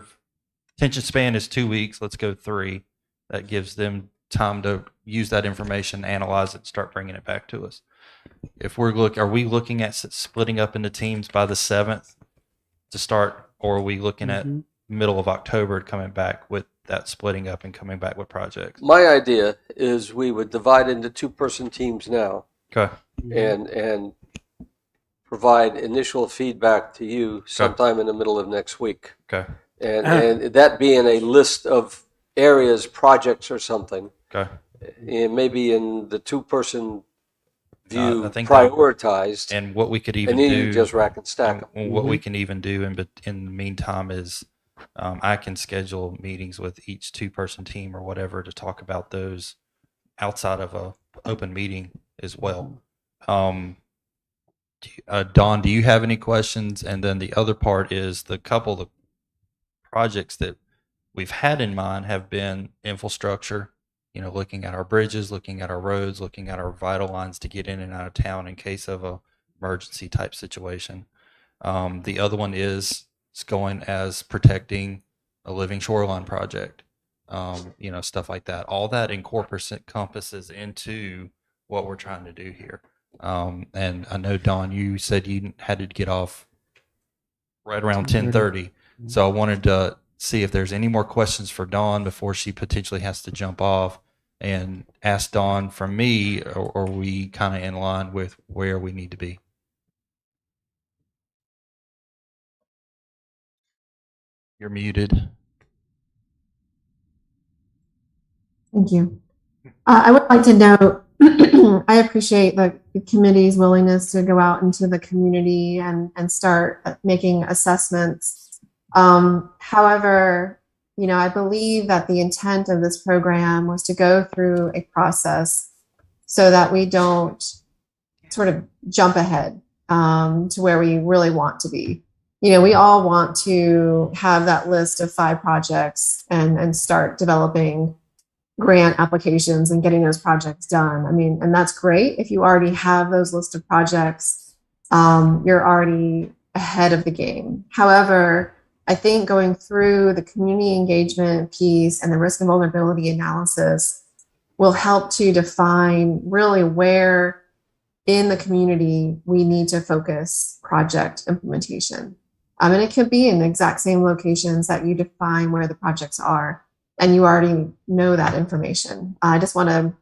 attention span is 2 weeks, let's go 3. That gives them time to use that information, analyze it, start bringing it back to us. If are we looking at splitting up into teams by the 7th to start, or are we looking at middle of October coming back with that splitting up and coming back with projects? My idea is we would divide into 2-person teams now. Okay. And provide initial feedback to you sometime in the middle of next week. Okay. And that being a list of areas, projects or something. Okay. And maybe in the 2-person view, I think prioritized. And what we could even And then do, you just rack and stack them. and what we can even do in the meantime is I can schedule meetings with each 2-person team or whatever to talk about those outside of a open meeting as well. Dawn, do you have any questions? And then the other part is the couple of projects that we've had in mind have been infrastructure, you know, looking at our bridges, looking at our roads, looking at our vital lines to get in and out of town in case of a emergency type situation. The other one is going as protecting a living shoreline project, you know, stuff like that. All that encompasses into what we're trying to do here. And I know, Dawn, you said you had to get off right around 10:30. So I wanted to see if there's any more questions for Dawn before she potentially has to jump off, and ask Dawn from me, or are we kind of in line with where we need to be? You're muted. Thank you. I would like to note, I appreciate the committee's willingness to go out into the community and start making assessments. However, you know, I believe that the intent of this program was to go through a process so that we don't sort of jump ahead to where we really want to be. You know, we all want to have that list of 5 projects and start developing grant applications and getting those projects done. I mean, and that's great. If you already have those list of projects, you're already ahead of the game. However, I think going through the community engagement piece and the risk and vulnerability analysis will help to define really where in the community we need to focus project implementation. And it could be in the exact same locations that you define where the projects are, and you already know that information. I just want to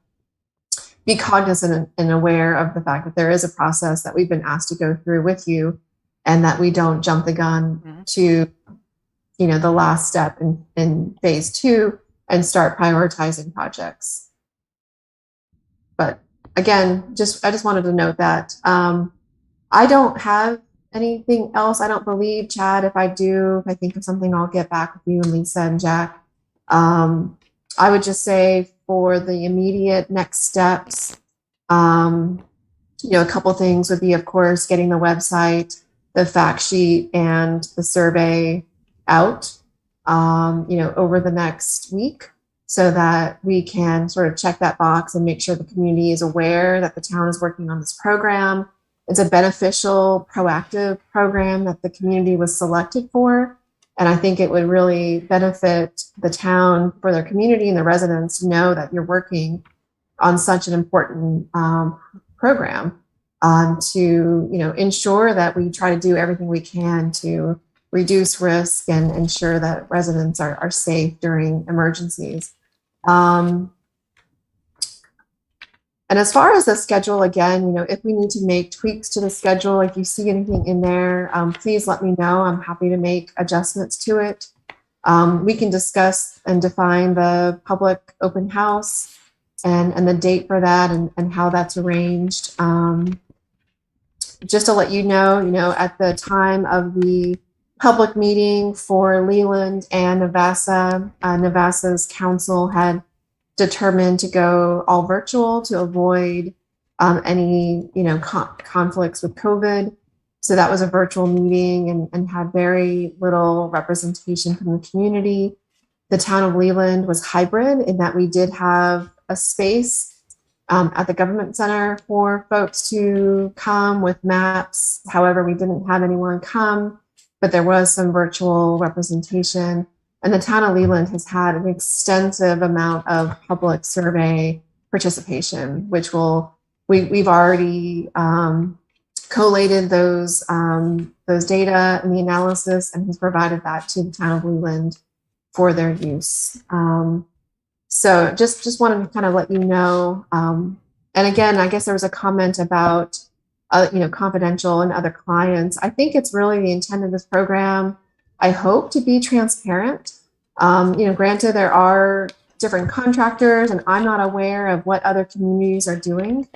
be cognizant and aware of the fact that there is a process that we've been asked to go through with you, and that we don't jump the gun to the last step in phase 2 and start prioritizing projects. But again, I just wanted to note that I don't have anything else. I don't believe, Chad. If I think of something, I'll get back with you and Lisa and Jack. I would just say for the immediate next steps, a couple things would be, of course, getting the website, the fact sheet, and the survey out, over the next week, so that we can sort of check that box and make sure the community is aware that the town is working on this program. It's a beneficial, proactive program that the community was selected for. And I think it would really benefit the town, for their community and the residents, to know that you're working on such an important program, to ensure that we try to do everything we can to reduce risk and ensure that residents are safe during emergencies. And as far as the schedule, again, if we need to make tweaks to the schedule, if you see anything in there, please let me know. I'm happy to make adjustments to it. We can discuss and define the public open house and the date for that and how that's arranged. Just to let you know, at the time of the public meeting for Leland and Navassa, Navassa's council had determined to go all virtual to avoid any conflicts with COVID. So that was a virtual meeting and had very little representation from the community. The town of Leland was hybrid in that we did have a space at the government center for folks to come with maps. However, we didn't have anyone come, but there was some virtual representation. And the town of Leland has had an extensive amount of public survey participation, which we've already collated those data and the analysis, and has provided that to the town of Leland for their use. So just wanted to kind of let you know. And again, I guess there was a comment about confidential and other clients. I think it's really the intent of this program, I hope, to be transparent. Granted, there are different contractors, and I'm not aware of what other communities are doing.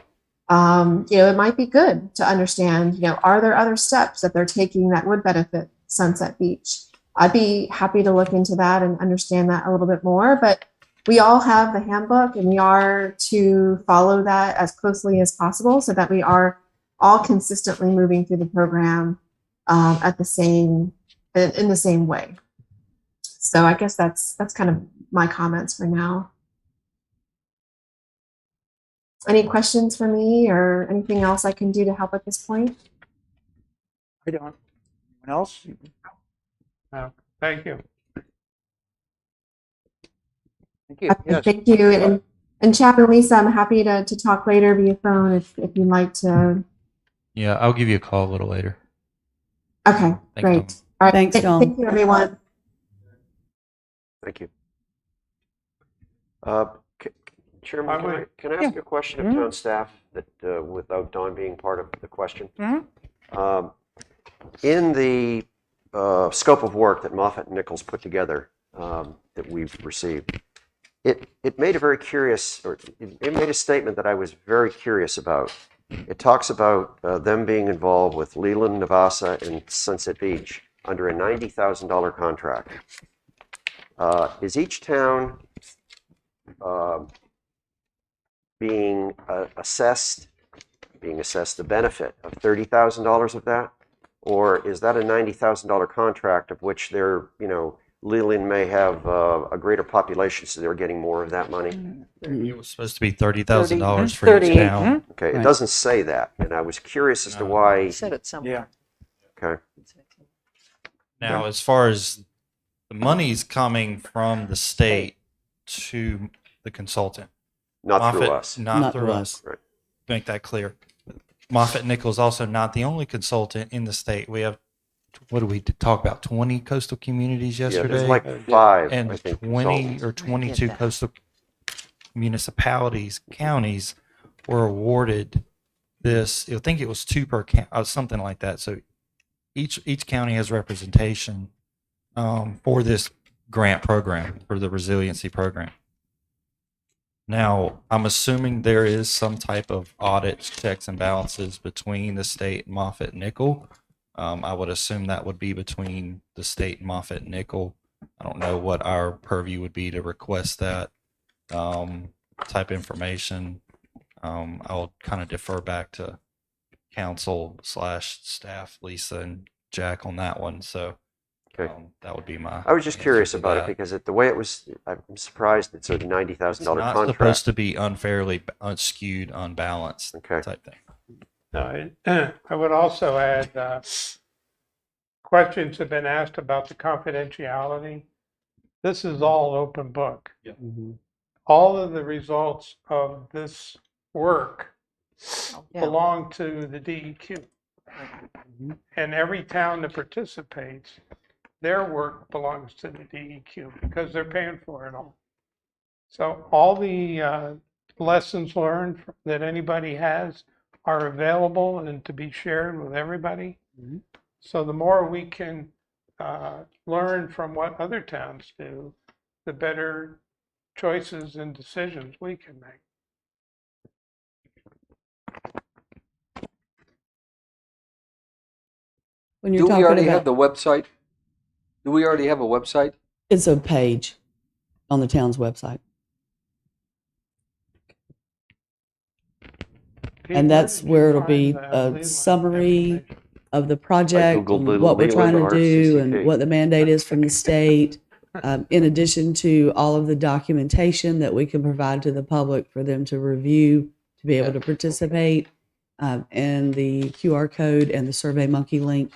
It might be good to understand, are there other steps that they're taking that would benefit Sunset Beach? I'd be happy to look into that and understand that a little bit more, but we all have the handbook, and we are to follow that as closely as possible so that we are all consistently moving through the program in the same way. So I guess that's kind of my comments for now. Any questions for me or anything else I can do to help at this point? I don't. Anyone else? No, thank you. Thank you. Yes. Thank you. And Chad and Lisa, I'm happy to talk later via phone if you'd like to. Yeah, I'll give you a call a little later. Okay, Thanks, great. Tom. All right. Thanks, Tom. Thank you, everyone. Thank you. Chairman, can I ask a question of town staff that without Don being part of the question? In the scope of work that Moffett and Nichols put together that we've received, it made a very curious, or it made a statement that I was very curious about. It talks about them being involved with Leland, Navassa, and Sunset Beach under a $90,000 contract. Is each town being assessed the benefit of $30,000 of that, or is that a $90,000 contract of which Leland may have a greater population, so they're getting more of that money? It was supposed to be $30,000 for each 38. town. Okay, it Right. doesn't say that, and I was curious as to why. I said it somewhere. Okay, Now, as far as the money's coming from the state to the consultant, not through Moffett, us. not through us. Right. Make that clear. Moffett Nichols also not the only consultant in the state. We have, what did we talk about? 20 coastal communities Yeah, yesterday, there's like 5, I and think. 20 consultants. or 22 coastal municipalities, counties were awarded this. I think it was 2 per county, something like that. So each county has representation for this grant program, for the resiliency program. Now, I'm assuming there is some type of audits, checks and balances between the state and Moffett Nickel. I would assume that would be between the state and Moffett Nickel. I don't know what our purview would be to request that type information. I'll kind of defer back to council/staff, Lisa and Jack on that one. So Okay. that would be my. I was just answer curious to about it that. because the way it was, I'm surprised it's a $90,000 It's not contract. supposed to be unfairly skewed, unbalanced Okay. type thing. No, I would also add, questions have been asked about the confidentiality. This is all open book. All of the results of this work Yeah. belong to the DEQ. And every town that participates, their work belongs to the DEQ because they're paying for it all. So all the lessons learned that anybody has are available and to be shared with everybody. So the more we can learn from what other towns do, the better choices and decisions we can make. When you're Do we talking already about, have the website? Do we already have a website? it's a page on the town's website. Pete, And that's did you where it'll find be the a Leland summary information? of the project, Googled and what we're Leland trying to do, RCCP. and what the mandate is from the state, in addition to all of the documentation that we can provide to the public for them to review, to be able to participate, and the QR code and the SurveyMonkey link,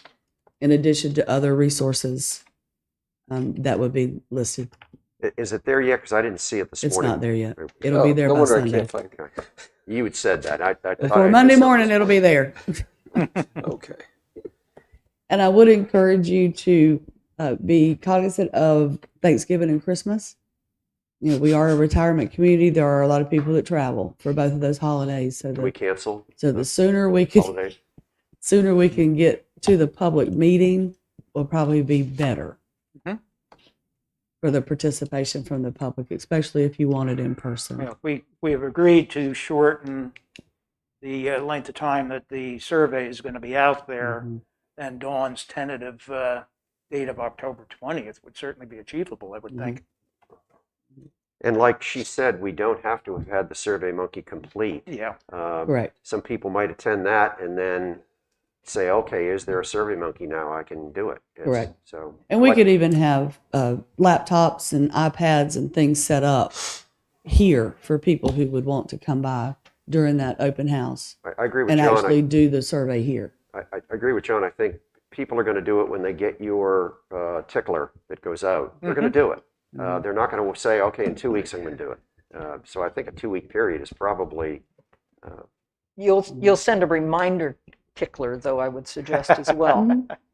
in addition to other resources that would be listed. Is it there yet? Because I didn't see it this It's morning. not there yet. It'll be there no by wonder I Sunday. can't find it. Okay. You had said that. I thought Before I Monday missed something morning, this it'll be there. Okay. And I would encourage you to be cognizant of Thanksgiving and Christmas. You know, we are a retirement community. There are a lot of people that travel for both of those holidays. So Can we cancel the sooner we can, holidays? sooner we can get to the public meeting will probably be better for the participation from the public, especially if you want it in person. You know, we have agreed to shorten the length of time that the survey is going to be out there, and Dawn's tentative date of October 20th would certainly be achievable, I would think. And like she said, we don't have to have had the SurveyMonkey complete. Yeah. Correct. Some people might attend that and then say, okay, is there a SurveyMonkey now? I can do it. Correct. So, And we like- could even have laptops and iPads and things set up here for people who would want to come by during that open house I agree with and John. actually do the survey here. I agree with John. I think people are going to do it when they get your tickler that goes out. They're going to do it. They're not going to say, okay, in 2 weeks I'm going to do it. So I think a 2-week period is probably. You'll send a reminder tickler, though, I would suggest as well.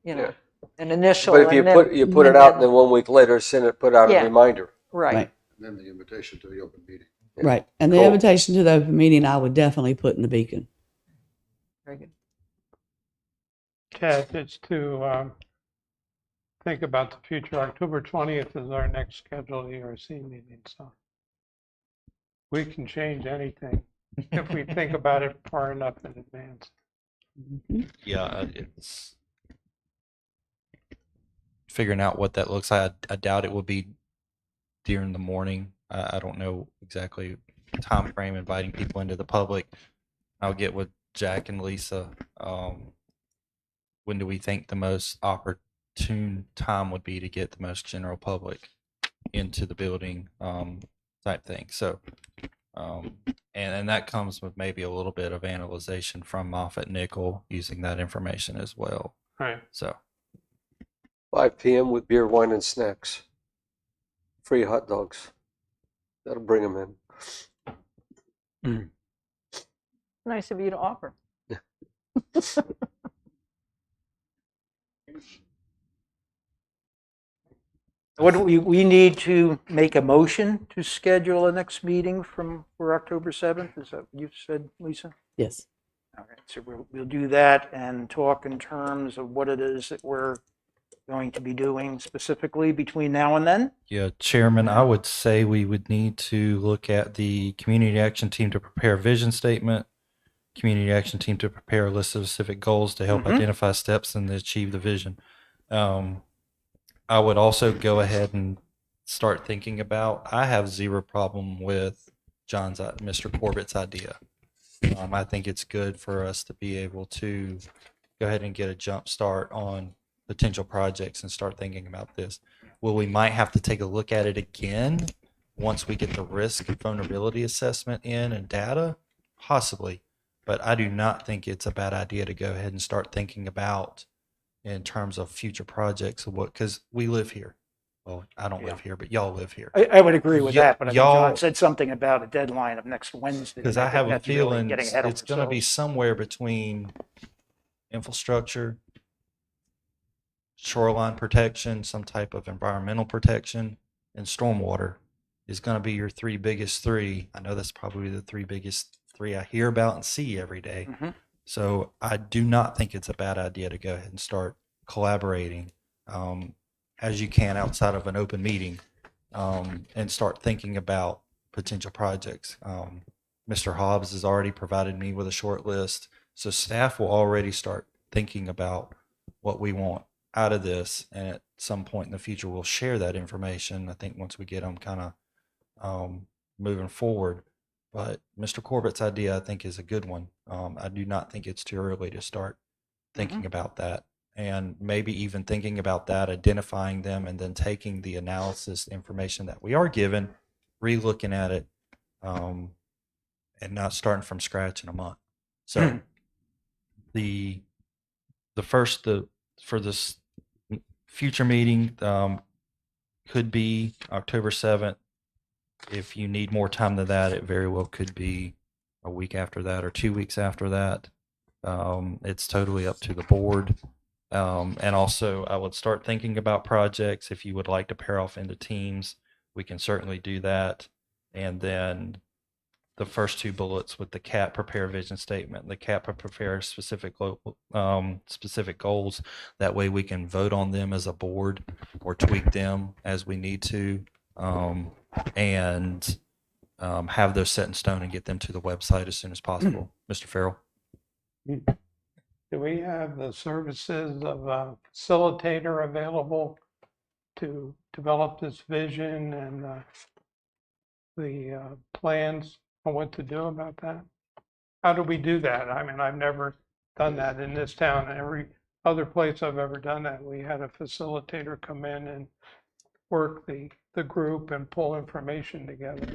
You know, an initial. But if you and then- put it out and then 1 week later put out Yeah. a reminder. Right. Right. And then the invitation to the open meeting. Right. And the Cool. invitation to the open meeting, I would definitely put in the beacon. Very good. Ted, just to think about the future. October 20th is our next scheduled ERC meeting, so we can change anything if we think about it far enough in advance. Yeah, it's figuring out what that looks like. I doubt it will be during the morning. I don't know exactly the time frame inviting people into the public. I'll get with Jack and Lisa. When do we think the most opportune time would be to get the most general public into the building, type thing. So, and that comes with maybe a little bit of analyzation from Moffett Nickel using that information as well. Right. So 5 p.m. with beer, wine, and snacks. Free hot dogs. That'll bring them in. Nice of you to offer. What do we need to make a motion to schedule a next meeting for October 7th? Is that what you said, Lisa? Yes. All right, so we'll do that and talk in terms of what it is that we're going to be doing specifically between now and then? Yeah, Chairman, I would say we would need to look at the community action team to prepare a vision statement, community action team to prepare a list of specific goals to help identify steps and to achieve the vision. I would also go ahead and start thinking about, I have zero problem with Mr. Corbett's idea. I think it's good for us to be able to go ahead and get a jump start on potential projects and start thinking about this. Well, we might have to take a look at it again once we get the risk and vulnerability assessment in and data, possibly. But I do not think it's a bad idea to go ahead and start thinking about in terms of future projects of what, because we live here. Well, I don't live here, but y'all live here. I would agree with that, but I think y'all- John said something about a deadline of next Wednesday. Because and I have think a that's really feeling getting ahead of it's going to be ourselves. somewhere between infrastructure, shoreline protection, some type of environmental protection, and stormwater is going to be your biggest three. I know that's probably the biggest three I hear about and see every day. Mhm. So I do not think it's a bad idea to go ahead and start collaborating as you can outside of an open meeting and start thinking about potential projects. Mr. Hobbs has already provided me with a short list, so staff will already start thinking about what we want out of this, and at some point in the future we'll share that information. I think once we get them kind of moving forward. But Mr. Corbett's idea, I think, is a good one. I do not think it's too early to start thinking about that, and maybe even thinking about that, identifying them, and then taking the analysis information that we are given, re-looking at it, and not starting from scratch in a month. So for this future meeting could be October 7th. If you need more time than that, it very well could be a week after that or 2 weeks after that. It's totally up to the board. And also, I would start thinking about projects. If you would like to pair off into teams, we can certainly do that. And then the first two bullets with the CAP prepare vision statement, the CAP prepare specific goals. That way we can vote on them as a board or tweak them as we need to, and have those set in stone and get them to the website as soon as possible. Mr. Farrell? Do we have the services of a facilitator available to develop this vision and the plans on what to do about that? How do we do that? I mean, I've never done that in this town. Every other place I've ever done that, we had a facilitator come in and work the group and pull information together.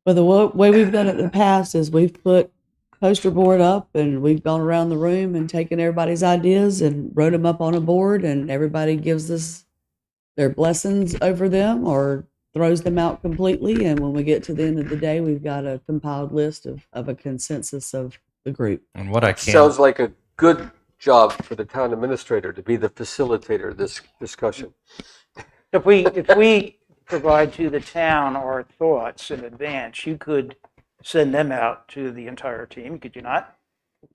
But the way we've done it in the past is we've put poster board up and we've gone around the room and taken everybody's ideas and wrote them up on a board, and everybody gives us their blessings over them or throws them out completely. And when we get to the end of the day, we've got a compiled list of a consensus of the group. And what I can Sounds like a good job for the town administrator to be the facilitator of this discussion. If we provide to the town our thoughts in advance, you could send them out to the entire team, could you not?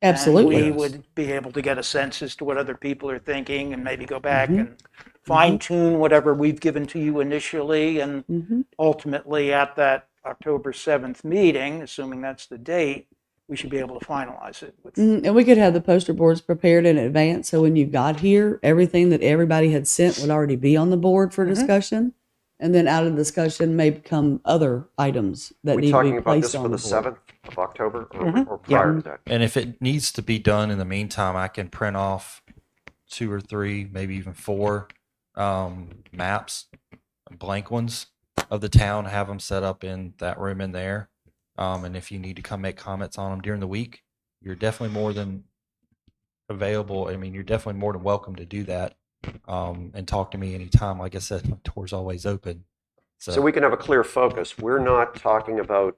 Absolutely. And we would be able to get a sense as to what other people are thinking and maybe go back and fine tune whatever we've given to you initially. And ultimately at that October 7th meeting, assuming that's the date, we should be able to finalize it. And we could have the poster boards prepared in advance. So when you got here, everything that everybody had sent would already be on the board for discussion. And then out of discussion may come other items that We're need to talking be about placed this for on the the board. 7th of October or prior to that? And if it needs to be done in the meantime, I can print off 2 or 3, maybe even 4 maps, blank ones of the town, have them set up in that room in there. And if you need to come make comments on them during the week, you're definitely more than available. I mean, you're definitely more than welcome to do that, and talk to me anytime. Like I said, my door's always open. So we can have a clear focus. We're not talking about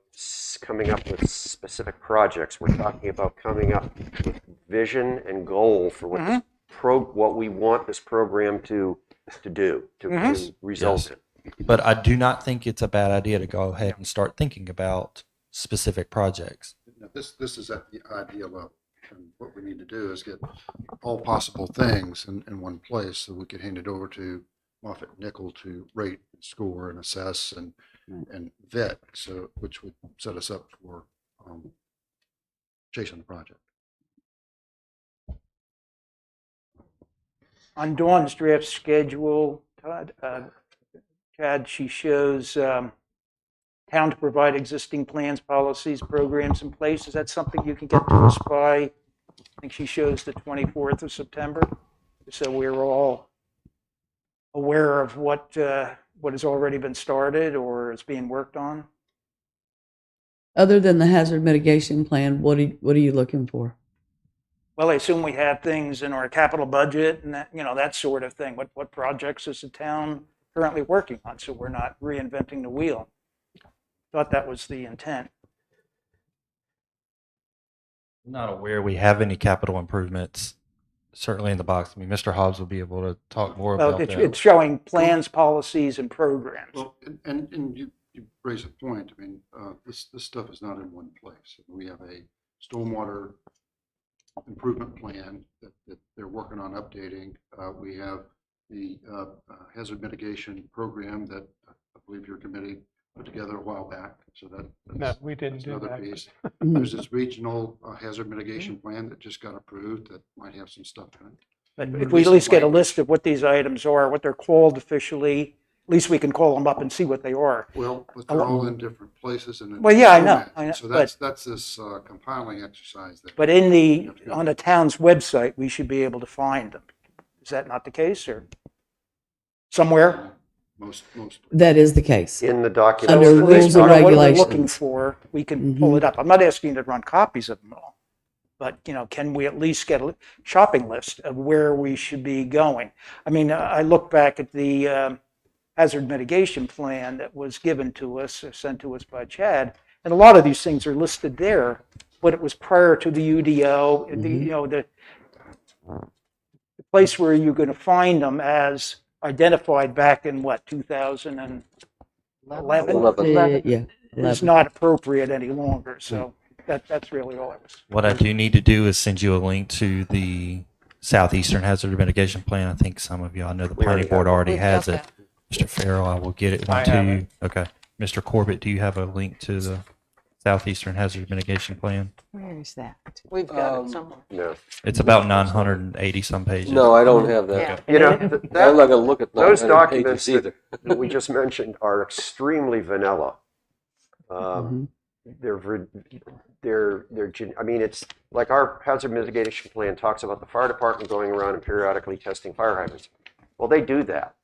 coming up with specific projects. We're talking about coming up with vision and goal for what what we want this program to do, to result in. But I do not think it's a bad idea to go ahead and start thinking about specific projects. Now, this is at the idea level. And what we need to do is get all possible things in one place so we can hand it over to Moffett Nickel to rate, score, and assess and vet, so which would set us up for chasing the project. On Dawn's draft schedule, Todd, Chad, she shows town to provide existing plans, policies, programs in place. Is that something you can get to us by, I think she shows the 24th of September? So we're all aware of what has already been started or is being worked on? Other than the hazard mitigation plan, what are you looking for? Well, I assume we have things in our capital budget and that, that sort of thing. What projects is the town currently working on, so we're not reinventing the wheel? Thought that was the intent. I'm not aware we have any capital improvements, certainly in the box. I mean, Mr. Hobbs will be able to talk more Well, about that. it's showing plans, policies, and programs. Well, and you raise a point. I mean, this stuff is not in one place. We have a stormwater improvement plan that they're working on updating. We have the hazard mitigation program that I believe your committee put together a while back. So No, we didn't that's do another that. piece. There's this regional hazard mitigation plan that just got approved that might have some stuff in it. But if we at least get a list of what these items are, what they're called officially, at least we can call them up and see what they are. Well, but they're all in different places and in Well, yeah, I know, different I know, formats. So that's this compiling exercise that. But on the town's website, we should be able to find them. Is that not the case, or somewhere? Most. That is the case. In the document. Under At least rules we and know what we're regulations. looking for, we can pull it up. I'm not asking you to run copies of them all, but can we at least get a shopping list of where we should be going? I mean, I look back at the hazard mitigation plan that was given to us or sent to us by Chad, and a lot of these things are listed there, but it was prior to the UDO, the place where you're going to find them as identified back in 2011 Yeah. is not appropriate any longer. So that's really all it was. What I do need to do is send you a link to the Southeastern Hazard Mitigation Plan. I think some of y'all know the planning board already We've has got it. Mr. Farrell, I will get it I one to have you. Okay. Mr. Corbett, do you have a link to the Southeastern Hazard Mitigation Plan? Where is that? We've got it somewhere. No. It's about 980 some pages. No, I don't have that. Yeah. You know, I'm not going to look at those 900 documents pages either. that we just mentioned are extremely vanilla. They're I mean, it's like our hazard mitigation plan talks about the fire department going around and periodically testing fire hydrants. Well, they do that.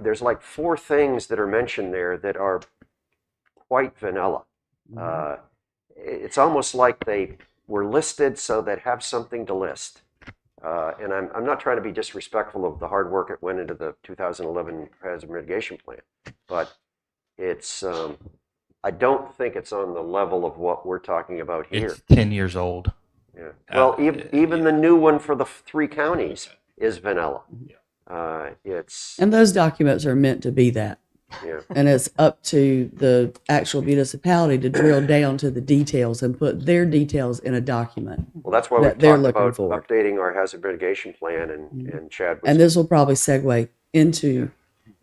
There's like 4 things that are mentioned there that are quite vanilla. It's almost like they were listed so that have something to list. And I'm not trying to be disrespectful of the hard work that went into the 2011 hazard mitigation plan, but it's I don't think it's on the level of what we're talking about here. It's 10 years old. Yeah. Well, even the new one for the 3 counties is vanilla. It's And those documents are meant to be that. yeah. And it's up to the actual municipality to drill down to the details and put their details in a document. Well, that's why we that they're talked looking about forward. updating our hazard mitigation plan, and Chad was And this will probably segue into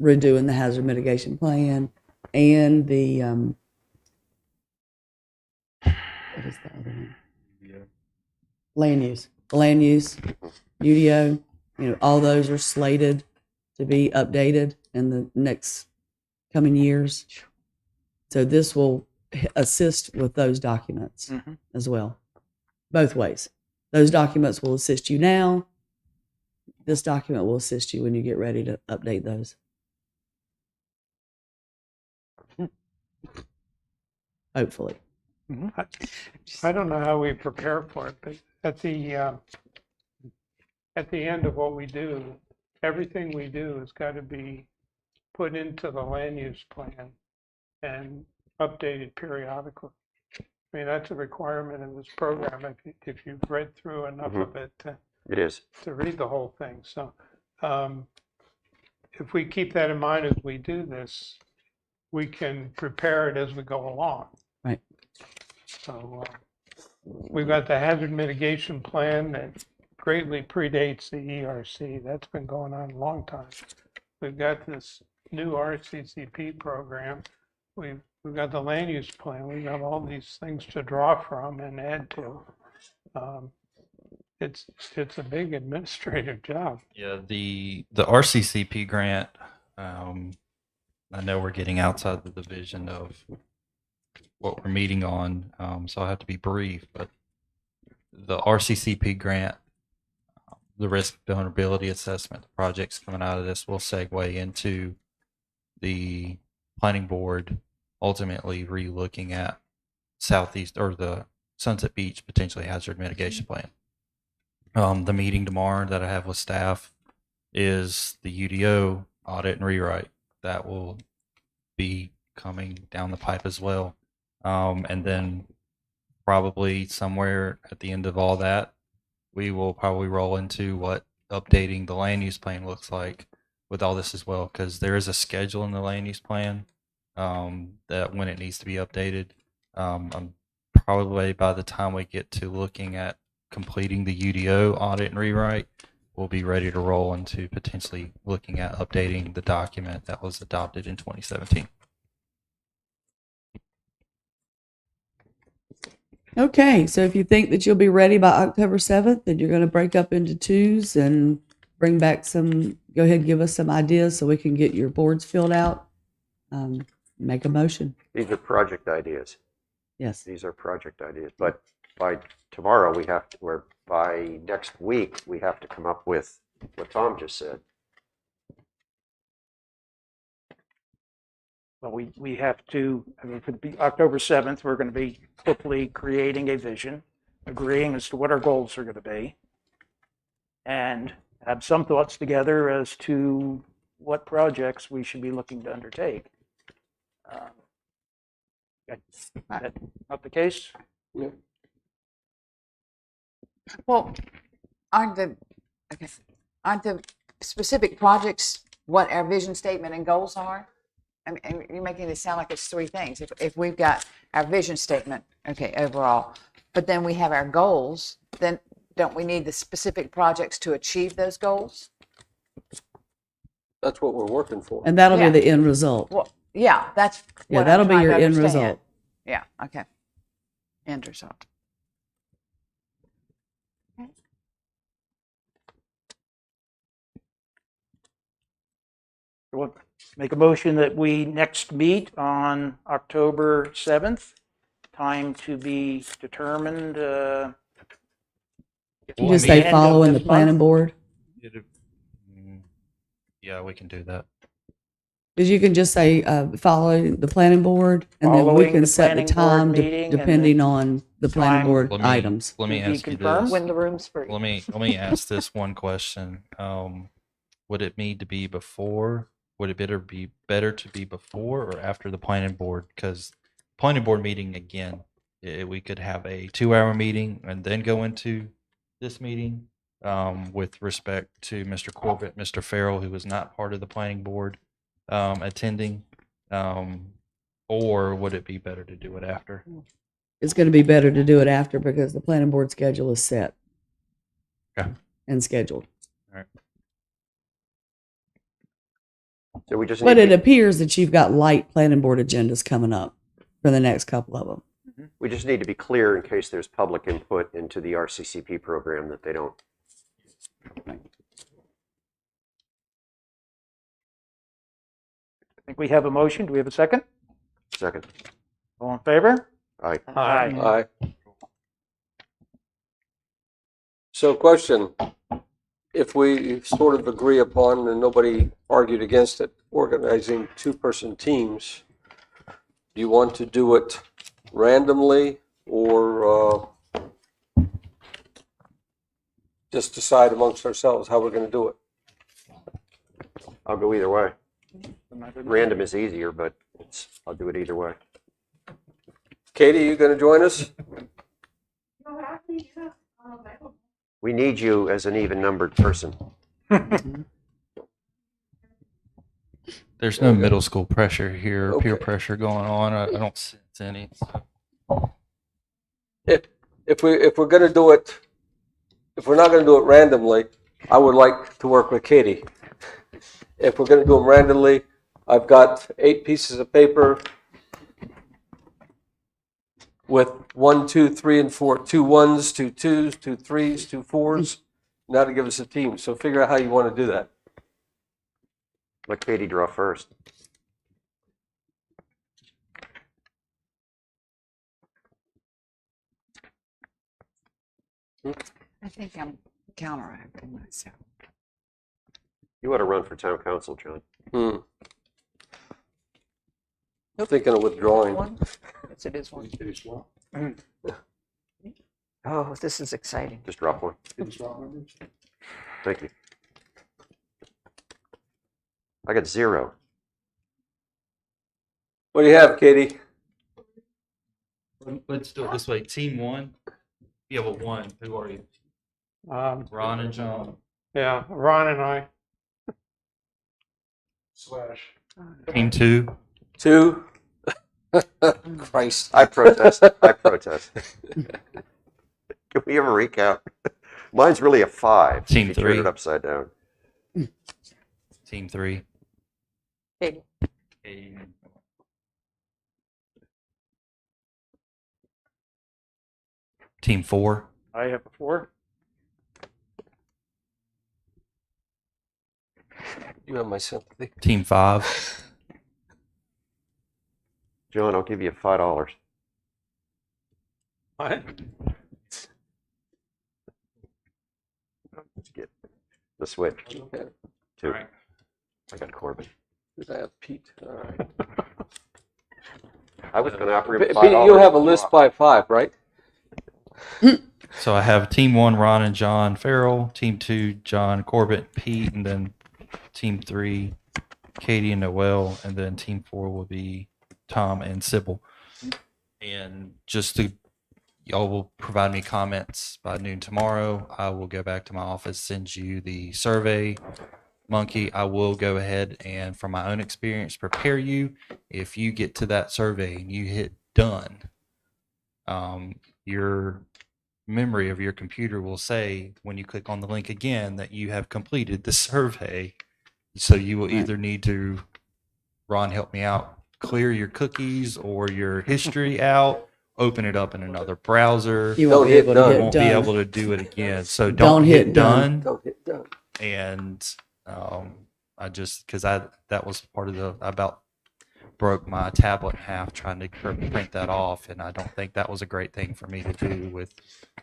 redoing the hazard mitigation plan and the, what is the other one? Land use, UDO, all those are slated to be updated in the next coming years. So this will assist with those documents as well, both ways. Those documents will assist you now. This document will assist you when you get ready to update those. Hopefully. I don't know how we prepare for it, but at the end of what we do, everything we do has got to be put into the land use plan and updated periodically. I mean, that's a requirement in this program if you've read through enough of it it is. to read the whole thing. So if we keep that in mind as we do this, we can prepare it as we go along. Right. So We've got the hazard mitigation plan that greatly predates the ERC. That's been going on a long time. We've got this new RCCP program. We've got the land use plan. We've got all these things to draw from and add to. It's a big administrative job. Yeah, the RCCP grant, I know we're getting outside the division of what we're meeting on, so I'll have to be brief, but the RCCP grant, the risk vulnerability assessment, the projects coming out of this will segue into the planning board ultimately re-looking at Southeast or the Sunset Beach potentially hazard mitigation plan. The meeting tomorrow that I have with staff is the UDO audit and rewrite that will be coming down the pipe as well. And then probably somewhere at the end of all that, we will probably roll into what updating the land use plan looks like with all this as well, because there is a schedule in the land use plan that when it needs to be updated. Probably by the time we get to looking at completing the UDO audit and rewrite, we'll be ready to roll into potentially looking at updating the document that was adopted in 2017. Okay, so if you think that you'll be ready by October 7th, then you're going to break up into twos and bring back some, go ahead and give us some ideas so we can get your boards filled out. Make a motion. These are project ideas. Yes. These are project ideas. But by tomorrow, we have to, or by next week, we have to come up with what Tom just said. Well, we have to, I mean, for the October 7th, we're going to be hopefully creating a vision, agreeing as to what our goals are going to be, and have some thoughts together as to what projects we should be looking to undertake. That's not the case? Well, aren't the specific projects what our vision statement and goals are? I mean, you're making it sound like it's three things. If we've got our vision statement, okay, overall, but then we have our goals, then don't we need the specific projects to achieve those goals? That's what we're working for. And that'll Yeah. be the end result. Well, yeah, that's Yeah, what I'm that'll be trying your to end understand. result. Yeah, okay. End result. We'll make a motion that we next meet on October 7th, time to be determined. You Well, just I say mean- following the End of this planning month? board. Yeah, we can do that. Because you can just say, follow the planning board, and then we Following can the set the planning board time meeting and depending the on the planning time. board Let me items. let me To be ask you confirmed? this. When the room's free. Let me ask this one question. Would it need to be before? Would it be better to be before or after the planning board? Because planning board meeting again, we could have a 2-hour meeting and then go into this meeting. With respect to Mr. Corbett, Mr. Farrell, who was not part of the planning board attending, or would it be better to do it after? It's going to be better to do it after because the planning board schedule is set. Okay. And scheduled. So we just But need it appears that you've got light planning board agendas coming up for the next couple of them. we just need to be clear in case there's public input into the RCCP program that they don't. I think we have a motion. Do we have a second? Second. All in favor? Aye. Aye. So question, if we sort of agree upon, and nobody argued against it, organizing 2-person teams, do you want to do it randomly or just decide amongst ourselves how we're going to do it? I'll go either way. Random is easier, but I'll do it either way. Katie, you going to join us? We need you as an even-numbered person. There's no middle school pressure here, peer Okay. pressure going on. I don't sense any. So. if we're going to do it, if we're not going to do it randomly, I would like to work with Katie. If we're going to do them randomly, I've got 8 pieces of paper with 1, 2, 3, and 4, 2 1s, 2 2s, 2 3s, 2 4s. Now to give us a team. So figure out how you want to do that. Let Katie draw first. I think I'm counteracting myself. You ought to run for town council, John. I'm thinking of withdrawing. One? Yes, it is one. Oh, this is exciting. Just drop one. Thank you. I got 0. What do you have, Katie? Let's do it this way. Team 1. Yeah, well, 1. Who are you? Ron and John. Yeah, Ron and I. Team 2. 2. Christ. I protest. I protest. Can we have a recap? Mine's really a 5. Team if you turn 3. it upside down. Team 3. Katie. Team 4. I have a 4. You have my sympathy. Team 5. John, I'll give you $5. What? Let's get the switch. Okay. 2. All right. I got Corbin. I have Pete. All right. I was going to offer him Pete, $5. you'll have a list by 5, right? So I have Team 1, Ron and John Farrell. Team 2, John, Corbett, Pete. And then Team 3, Katie and Noel. And then Team 4 will be Tom and Sybil. And just to, y'all will provide me comments by noon tomorrow. I will go back to my office, send you the survey monkey. I will go ahead and, from my own experience, prepare you. If you get to that survey and you hit done, your memory of your computer will say, when you click on the link again, that you have completed the survey. So you will either need to, Ron, help me out, clear your cookies or your history out, open it up in another browser. You won't Don't be hit able done. to You hit won't be done. able to do it again. So Don't don't hit hit done. done. Don't hit done. And I just, because that was part of the, I about broke my tablet in half trying to print that off, and I don't think that was a great thing for me to do with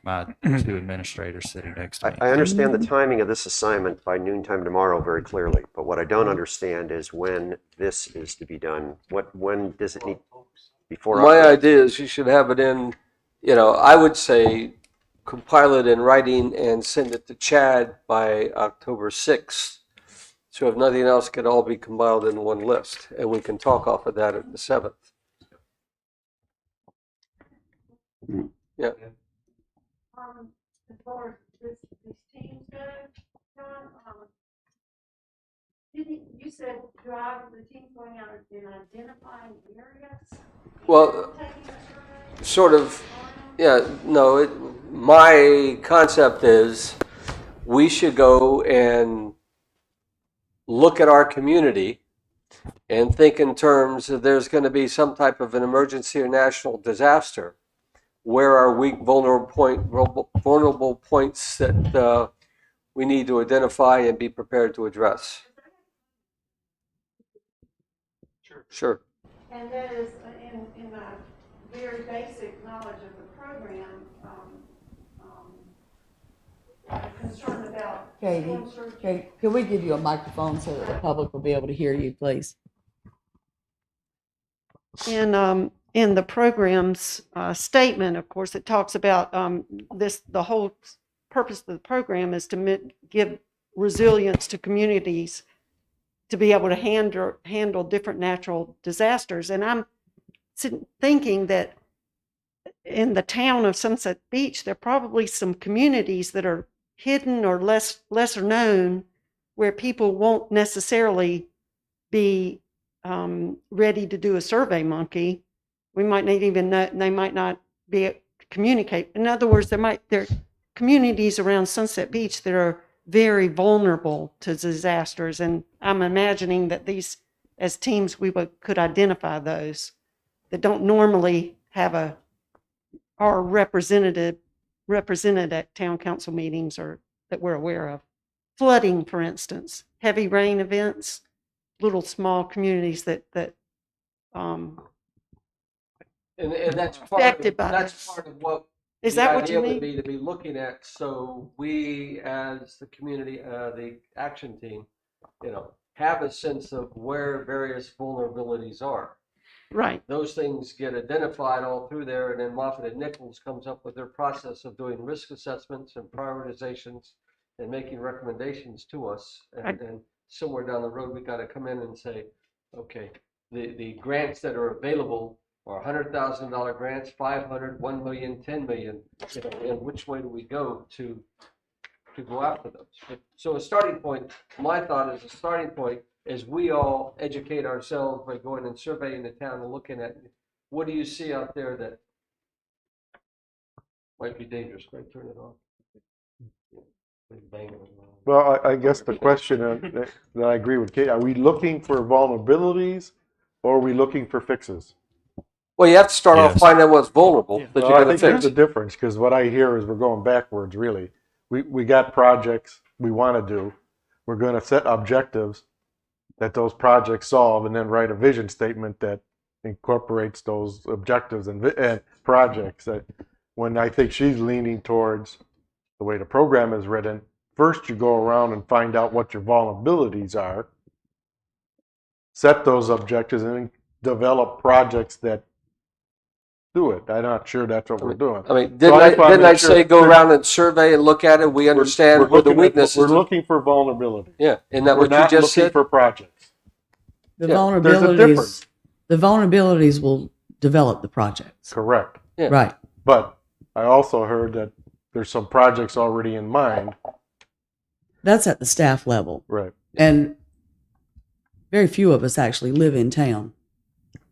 my 2 administrators sitting next to me. I understand the timing of this assignment by noontime tomorrow very clearly, but what I don't understand is when this is to be done. When does it need, before? My October? idea is you should have it in, I would say compile it in writing and send it to Chad by October 6th. So if nothing else, it could all be compiled in one list, and we can talk off of that at the 7th. Yeah. As far as these teams go, John, you said drive the teams going out and identifying areas? Well, sort of, yeah, no, my concept is we should go and look at our community and think in terms of there's going to be some type of an emergency or national disaster. Where are weak, vulnerable points that we need to identify and be prepared to address? Sure. And that is in my very basic knowledge of the program, I'm concerned about. Katie, can we give you a microphone so that the public will be able to hear you, please? And in the program's statement, of course, it talks about the whole purpose of the program is to give resilience to communities to be able to handle different natural disasters. And I'm thinking that in the town of Sunset Beach, there are probably some communities that are hidden or lesser known where people won't necessarily be ready to do a survey monkey. We might not even know, they might not be communicate. In other words, there are communities around Sunset Beach that are very vulnerable to disasters, and I'm imagining that these, as teams, could identify those that don't normally are represented at town council meetings or that we're aware of. Flooding, for instance, heavy rain events, little small communities that And that's affected by that's this. part of what Is the that what idea you would mean? be, to be looking at, so we as the community, the action team, have a sense of where various vulnerabilities are. Right. Those things get identified all through there, and then Moffett and Nichols comes up with their process of doing risk assessments and prioritizations and making recommendations to us. And then somewhere down the road, we got to come in and say, okay, the grants that are available are $100,000 grants, 500, 1 million, 10 million, and which way do we go to go after those? So a starting point, my thought is a starting point is we all educate ourselves by going and surveying the town and looking at what do you see out there that might be dangerous. Can I turn it off? Well, I guess the question that I agree with Kate, are we looking for vulnerabilities or are we looking for fixes? Well, you have to start off Yes. finding out what's vulnerable that Well, you're I going to think there's fix. a difference, because what I hear is we're going backwards, really. We got projects we want to do. We're going to set objectives that those projects solve, and then write a vision statement that incorporates those objectives and projects. That when I think she's leaning towards the way the program is written, first you go around and find out what your vulnerabilities are, set those objectives, and then develop projects that do it. I'm not sure that's what we're doing. I mean, So didn't I I, just wanna didn't make I sure say go that- around and survey and look at it? We understand where the looking at- weaknesses. We're looking for vulnerability. Yeah, isn't that We're what you not just looking said? for projects. The Yeah, there's a difference. the vulnerabilities will develop the projects. Correct. Yeah. Right. But I also heard that there's some projects already in mind. That's at the staff level. Right. And very few of us actually live in town.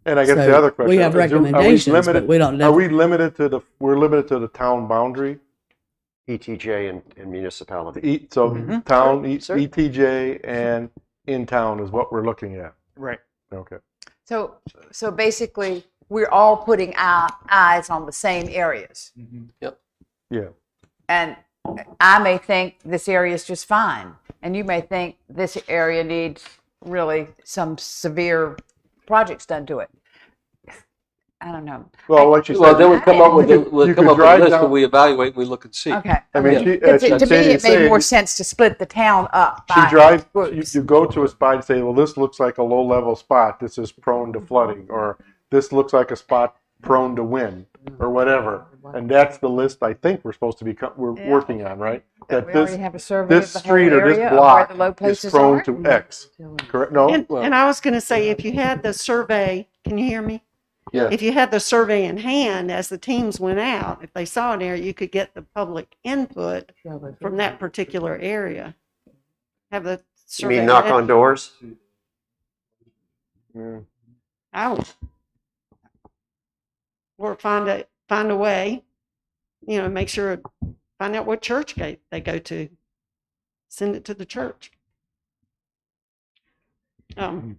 And I guess So the other question we have is, recommendations, but we don't. Are we limited to we're limited to the town boundary? ETJ and municipality. So town, Certainly. ETJ, and in town is what we're looking at. Right. Okay. So basically, we're all putting our eyes on the same areas. Yeah. And I may think this area is just fine, and you may think this area needs really some severe projects done to it. I don't know. Well, like you said, Well, then we come up with you could a drive list down- and we evaluate and we look and see. Okay. I mean, Okay. as To me, Sadie it made said, more sense to split the town up. She by drives, groups. you go to a spot and say, well, this looks like a low level spot. This is prone to flooding, or this looks like a spot prone to wind, or whatever. And that's the list I think we're supposed to be, we're Yeah. working on, right? That We this, already have a survey this of the whole street or this area of where block the low is places prone are. to X. Correct? No? And I was going to say, if you had the survey, can you hear me? Yeah. If you had the survey in hand as the teams went out, if they saw an area, you could get the public input from that particular area. Have the You survey. mean knock on doors? Mm. Out. Or find a way, make sure, find out what church they go to. Send it to the church.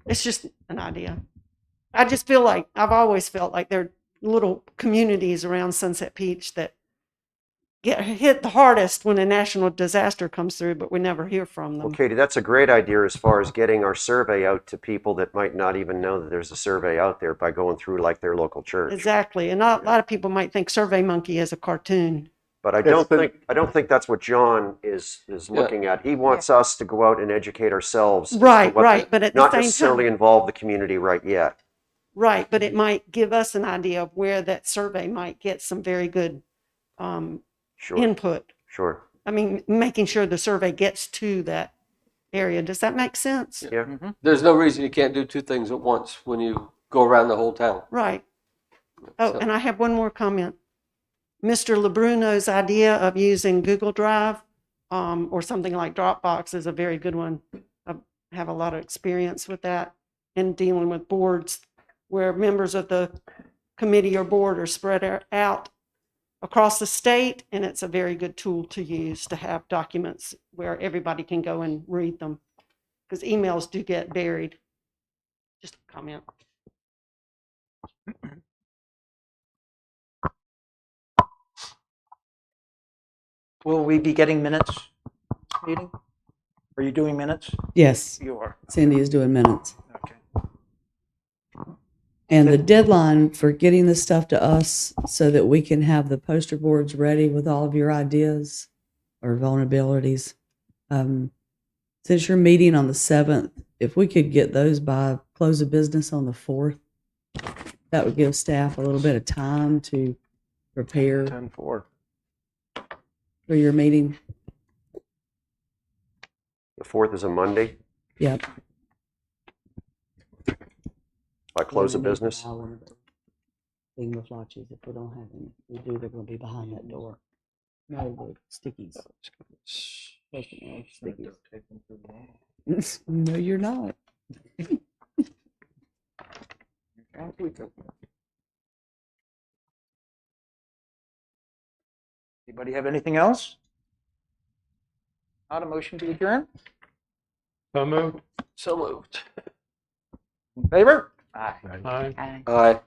It's just an idea. I just feel like, I've always felt like there are little communities around Sunset Beach that get hit the hardest when a national disaster comes through, but we never hear from them. Well, Katie, that's a great idea as far as getting our survey out to people that might not even know that there's a survey out there by going through like their local church. Exactly. And a lot of people might think Survey Monkey is a cartoon. But I don't think that's what John is looking at. He wants us to go out and educate ourselves. as to Right, what right. But at the not same necessarily time, involve the community right yet. right. But it might give us an idea of where that survey might get some very good Sure. input. Sure. I mean, making sure the survey gets to that area. Does that make sense? Yeah. There's no reason you can't do two things at once when you go around the whole town. Right. Oh, So- and I have one more comment. Mr. LeBruno's idea of using Google Drive or something like Dropbox is a very good one. I have a lot of experience with that in dealing with boards where members of the committee or board are spread out across the state, and it's a very good tool to use to have documents where everybody can go and read them, because emails do get buried. Just a comment. Will we be getting minutes meeting? Are you doing minutes? Yes, You are. Cindy is doing minutes. Okay. And the deadline for getting this stuff to us so that we can have the poster boards ready with all of your ideas or vulnerabilities. Since you're meeting on the 7th, if we could get those by close of business on the 4th, that would give staff a little bit of time to prepare 10-4. for your meeting. The 4th is a Monday Yep. by close of business. Thing with launches, if we don't have them, we do, they're going to be behind that door. No, the stickies. Stickies. No, you're not. Anybody have anything else? Not a motion to adjourn? So moved. So moved. In favor? Aye. Aye. Aye. Aye.